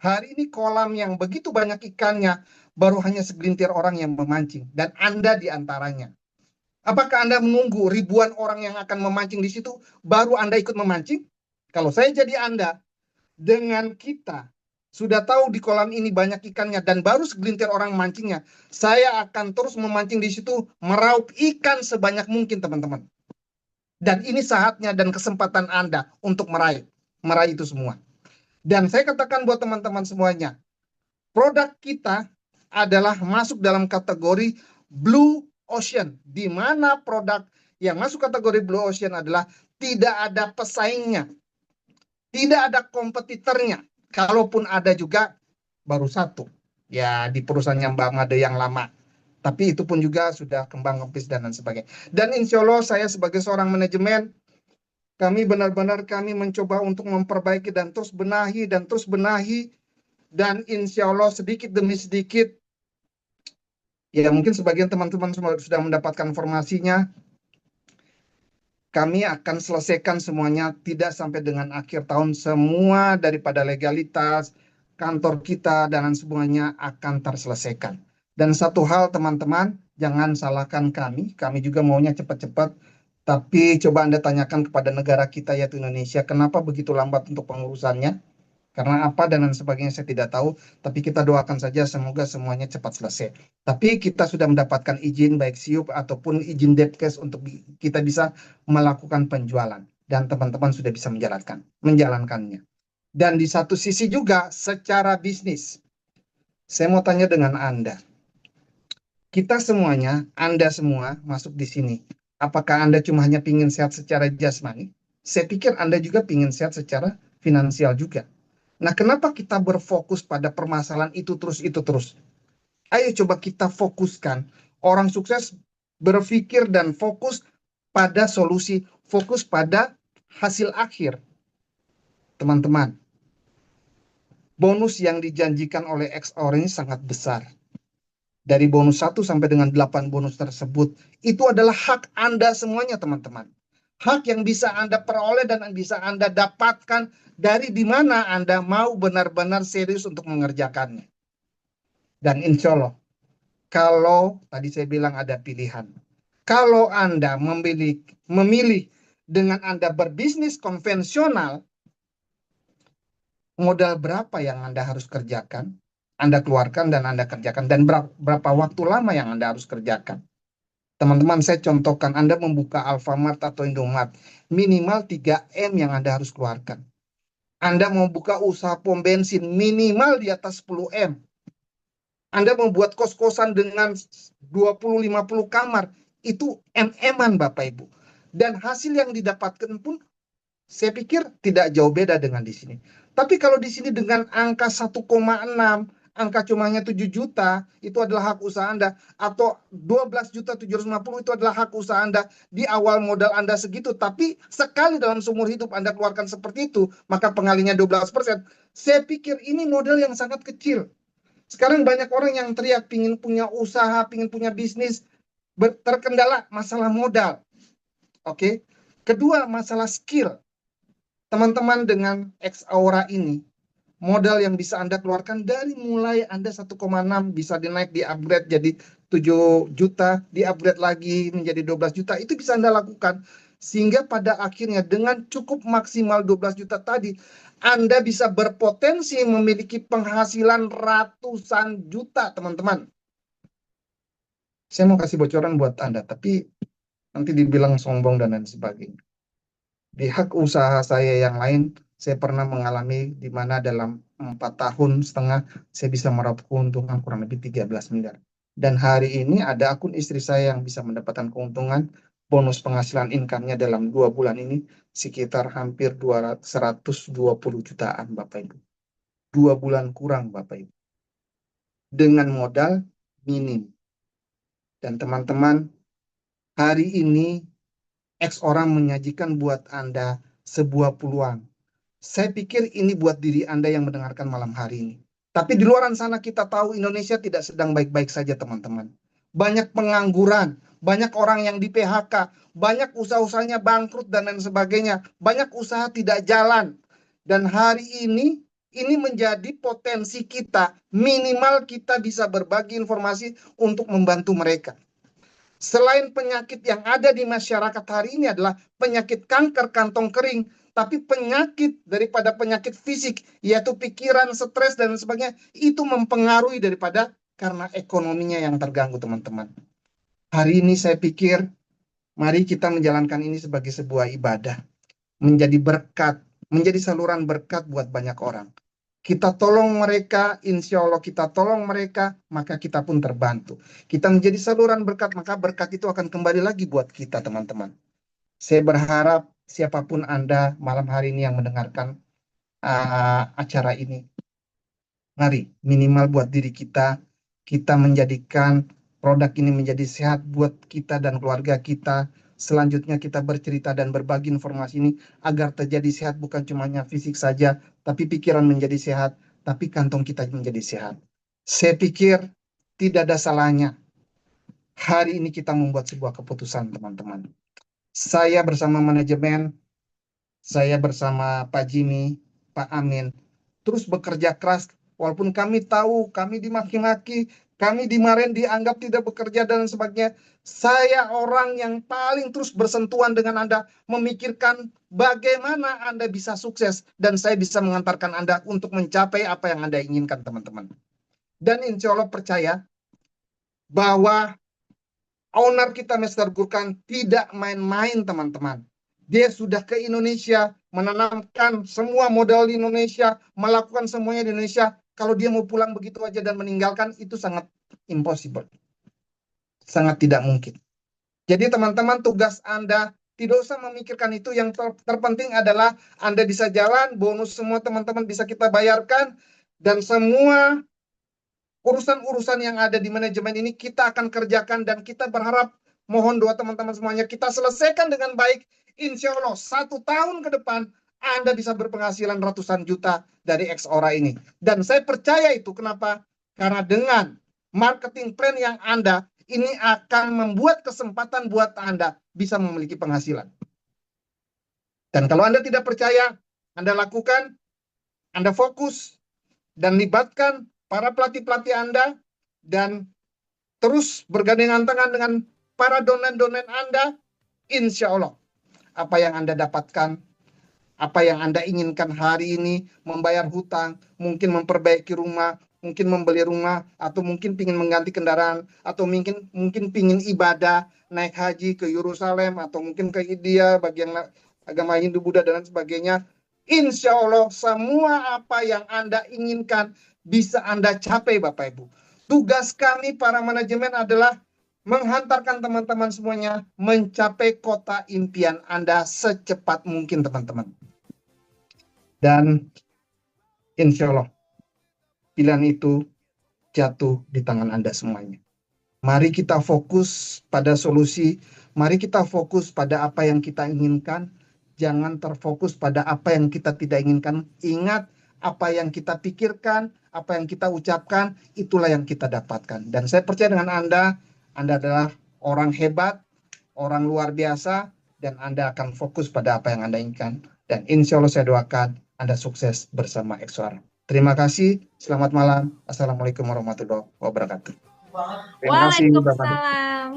hari ini kolam yang begitu banyak ikannya, baru hanya segelintir orang yang memancing, dan Anda di antaranya. Apakah Anda menunggu ribuan orang yang akan memancing di situ, baru Anda ikut memancing? Kalau saya jadi Anda, dengan kita sudah tahu di kolam ini banyak ikannya dan baru segelintir orang memancingnya, saya akan terus memancing di situ, meraup ikan sebanyak mungkin, teman-teman. Dan ini saatnya dan kesempatan Anda untuk meraih itu semua. Dan saya katakan buat teman-teman semuanya, produk kita adalah masuk dalam kategori Blue Ocean, di mana produk yang masuk kategori Blue Ocean adalah tidak ada pesaingnya, tidak ada kompetitornya. Kalaupun ada juga baru satu, ya di perusahaannya Mbak Made yang lama. Tapi itu pun juga sudah kembang kempis dan lain sebagainya. Dan insya Allah saya sebagai seorang manajemen, kami benar-benar mencoba untuk memperbaiki dan terus benahi dan insya Allah sedikit demi sedikit, ya mungkin sebagian teman-teman sudah mendapatkan informasinya, kami akan selesaikan semuanya tidak sampai dengan akhir tahun, semua daripada legalitas, kantor kita dan lain semuanya akan terselesaikan. Dan satu hal teman-teman, jangan salahkan kami juga maunya cepat-cepat, tapi coba Anda tanyakan kepada negara kita yaitu Indonesia, kenapa begitu lambat untuk pengurusannya? Karena apa dan lain sebagainya saya tidak tahu, tapi kita doakan saja semoga semuanya cepat selesai. Tapi kita sudah mendapatkan izin baik SIUP ataupun izin Depkes untuk kita bisa melakukan penjualan. Dan teman-teman sudah bisa menjalankannya. Dan di satu sisi juga secara bisnis, saya mau tanya dengan Anda. Kita semuanya, Anda semua masuk di sini. Apakah Anda cuma hanya ingin sehat secara jasmani? Saya pikir Anda juga ingin sehat secara finansial juga. Nah, kenapa kita berfokus pada permasalahan itu terus? Ayo coba kita fokuskan. Orang sukses berpikir dan fokus pada solusi, fokus pada hasil akhir. Teman-teman, bonus yang dijanjikan oleh XOR ini sangat besar. Dari bonus 1 sampai dengan 8 bonus tersebut, itu adalah hak Anda semuanya, teman-teman. Hak yang bisa Anda peroleh dan bisa Anda dapatkan dari di mana Anda mau benar-benar serius untuk mengerjakannya. Dan insya Allah, kalau tadi saya bilang ada pilihan, kalau Anda memilih dengan Anda berbisnis konvensional, modal berapa yang Anda harus kerjakan, Anda keluarkan dan Anda kerjakan, dan berapa waktu lama yang Anda harus kerjakan. Teman-teman, saya contohkan, Anda membuka Alfamart atau Indomart, minimal 3M yang Anda harus keluarkan. Anda mau buka usaha pom bensin, minimal di atas 10M. Anda membuat kos-kosan dengan 20-50 kamar, itu M-an Bapak Ibu. Dan hasil yang didapatkan pun, saya pikir tidak jauh beda dengan di sini. Tapi kalau di sini dengan angka 1,6, angka cumanya 7 juta, itu adalah hak usaha Anda. Atau 12.750 itu adalah hak usaha Anda. Di awal modal Anda segitu, tapi sekali dalam seumur hidup Anda keluarkan seperti itu, maka pengalinya 12%. Saya pikir ini modal yang sangat kecil. Sekarang banyak orang yang teriak, pingin punya usaha, pingin punya bisnis, terkendala masalah modal. Oke. Kedua, masalah skill. Teman-teman dengan X-Aura ini, modal yang bisa Anda keluarkan dari mulai Anda 1,6 bisa dinaik, di-upgrade jadi 7 juta, di-upgrade lagi menjadi 12 juta, itu bisa Anda lakukan. Sehingga pada akhirnya dengan cukup maksimal 12 juta tadi, Anda bisa berpotensi memiliki penghasilan ratusan juta, teman-teman. Saya mau kasih bocoran buat Anda, tapi nanti dibilang sombong dan lain sebagainya. Di hak usaha saya yang lain, Saya pernah mengalami di mana dalam 4 tahun setengah saya bisa meraup keuntungan kurang lebih 13 miliar. Dan hari ini ada akun istri saya yang bisa mendapatkan keuntungan bonus penghasilan income-nya dalam 2 bulan ini sekitar hampir 120 jutaan Bapak Ibu. 2 bulan kurang Bapak Ibu. Dengan modal minim. Dan teman-teman, hari ini X orang menyajikan buat Anda sebuah peluang. Saya pikir ini buat diri Anda yang mendengarkan malam hari ini. Tapi di luar sana kita tahu Indonesia tidak sedang baik-baik saja teman-teman. Banyak pengangguran, banyak orang yang di PHK, banyak usaha-usahanya bangkrut dan lain sebagainya. Banyak usaha tidak jalan. Dan hari ini menjadi potensi kita. Minimal kita bisa berbagi informasi untuk membantu mereka. Selain penyakit yang ada di masyarakat hari ini adalah penyakit kanker kantong kering, tapi penyakit daripada penyakit fisik, yaitu pikiran, stres, dan sebagainya, itu mempengaruhi daripada karena ekonominya yang terganggu, teman-teman. Hari ini saya pikir, mari kita menjalankan ini sebagai sebuah ibadah, menjadi berkat, menjadi saluran berkat buat banyak orang. Kita tolong mereka, insya Allah kita tolong mereka, maka kita pun terbantu. Kita menjadi saluran berkat, maka berkat itu akan kembali lagi buat kita, teman-teman. Saya berharap siapapun Anda malam hari ini yang mendengarkan acara ini, mari minimal buat diri kita, kita menjadikan produk ini menjadi sehat buat kita dan keluarga kita. Selanjutnya kita bercerita dan berbagi informasi ini agar terjadi sehat bukan cuma fisik saja, tapi pikiran menjadi sehat, tapi kantong kita menjadi sehat. Saya pikir tidak ada salahnya hari ini kita membuat sebuah keputusan, teman-teman. Saya bersama manajemen, saya bersama Pak Jimmy, Pak Amin, terus bekerja keras, walaupun kami tahu, kami dimaki-maki, kami dimarahin, dianggap tidak bekerja dan sebagainya. Saya orang yang paling terus bersentuhan dengan Anda, memikirkan bagaimana Anda bisa sukses, dan saya bisa mengantarkan Anda untuk mencapai apa yang Anda inginkan, teman-teman. Dan insya Allah percaya bahwa owner kita, Mr. Gurkan, tidak main-main, teman-teman. Dia sudah ke Indonesia, menanamkan semua modal di Indonesia, melakukan semuanya di Indonesia. Kalau dia mau pulang begitu aja dan meninggalkan, itu sangat impossible. Sangat tidak mungkin. Jadi teman-teman, tugas Anda tidak usah memikirkan itu. Yang terpenting adalah Anda bisa jalan, bonus semua teman-teman bisa kita bayarkan, dan semua urusan-urusan yang ada di manajemen ini kita akan kerjakan, dan kita berharap, mohon doa teman-teman semuanya, kita selesaikan dengan baik. Insya Allah 1 tahun ke depan Anda bisa berpenghasilan ratusan juta dari Xora ini. Dan saya percaya itu. Kenapa? Karena dengan marketing plan yang Anda, ini akan membuat kesempatan buat Anda bisa memiliki penghasilan. Dan kalau Anda tidak percaya, Anda lakukan, Anda fokus, dan libatkan para pelatih-pelatih Anda, dan terus bergandengan tangan dengan para donen-donen Anda. Insya Allah, apa yang Anda dapatkan, apa yang Anda inginkan hari ini, membayar hutang, mungkin memperbaiki rumah, mungkin membeli rumah, atau mungkin ingin mengganti kendaraan, atau mungkin ingin ibadah, naik haji ke Yerusalem, atau mungkin ke India, bagi yang agama Hindu, Buddha, dan sebagainya. Insya Allah, semua apa yang Anda inginkan bisa Anda capai, Bapak Ibu. Tugas kami para manajemen adalah menghantarkan teman-teman semuanya mencapai kota impian Anda secepat mungkin, teman-teman. Dan insya Allah, pilihan itu jatuh di tangan Anda semuanya. Mari kita fokus pada solusi, mari kita fokus pada apa yang kita inginkan, jangan terfokus pada apa yang kita tidak inginkan. Ingat, apa yang kita pikirkan, apa yang kita ucapkan, itulah yang kita dapatkan. Dan saya percaya dengan Anda adalah orang hebat, orang luar biasa, dan Anda akan fokus pada apa yang Anda inginkan. Dan insya Allah saya doakan Anda sukses bersama Xora. Terima kasih, selamat malam. Assalamualaikum warahmatullahi wabarakatuh. Terima kasih, Bapak. Waalaikumsalam.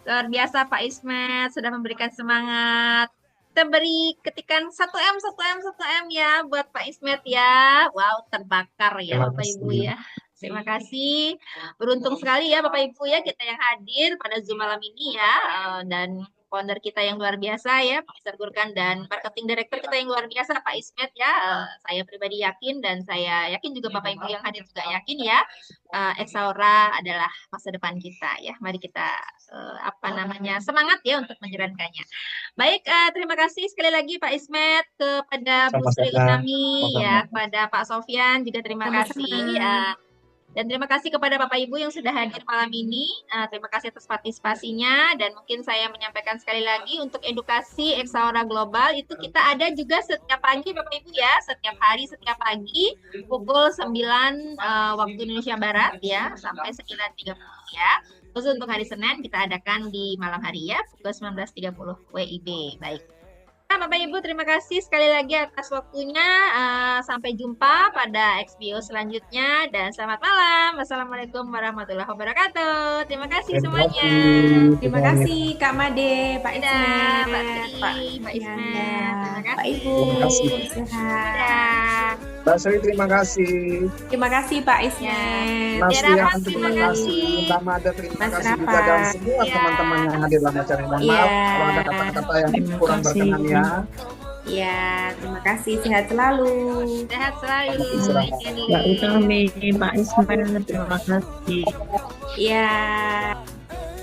Luar biasa Pak Ismet sudah memberikan semangat. Kita beri ketikan 1M, 1M, 1M ya buat Pak Ismet ya. Wow, terbakar ya Terima Bapak Ibu kasih. ya. Terima kasih. Beruntung sekali ya Bapak Ibu ya kita yang hadir pada Zoom malam ini ya. Dan founder kita yang luar biasa ya, Pak Mr. Gurkan, dan marketing director kita yang luar biasa, Pak Ismet ya. Saya pribadi yakin dan saya yakin juga Bapak Ibu yang hadir juga yakin ya, Exaura adalah masa depan kita ya. Mari kita semangat ya untuk menjalankannya. Baik, terima kasih sekali lagi Pak Ismet, kepada Bu Sri Sama-sama. Utami ya, kepada Pak Sofyan juga terima kasih. Dan terima kasih kepada Bapak Ibu yang sudah hadir malam ini. Terima kasih atas partisipasinya. Dan mungkin saya menyampaikan sekali lagi untuk edukasi Exaura Global itu kita ada juga setiap pagi Bapak Ibu ya. Setiap hari, setiap pagi pukul 9 waktu Indonesia Barat ya. Sampai 9.30 ya. Khusus untuk hari Senin kita adakan di malam hari ya. Pukul 19.30 WIB. Baik. Bapak Ibu, terima kasih sekali lagi atas waktunya. Sampai jumpa pada XBO selanjutnya dan selamat malam. Wassalamualaikum warahmatullahi wabarakatuh. Terima kasih semuanya. Terima kasih Kak Made, Pak Dadah, Ismet, Mbak Sri, Pak Ismet. Terima Pak kasih. Ibu, Terima kasih. sehat. Dadah. Mbak Sri, terima kasih. Terima kasih Pak Ismet. Mas Daerah Rian, Mas, terima terima kasih. kasih. Mbak Mada, terima Mas kasih juga. Rafa. Dan semua Ya. teman-teman yang hadir dalam acara ini. Mohon maaf Iya. kalau ada kata-kata yang Terima kurang kasih. berkenan ya. Ya, terima kasih. Sehat selalu. Sehat selalu. Istirahat. Ini. Mbak Utami, Pak Ismail, terima kasih. Ya.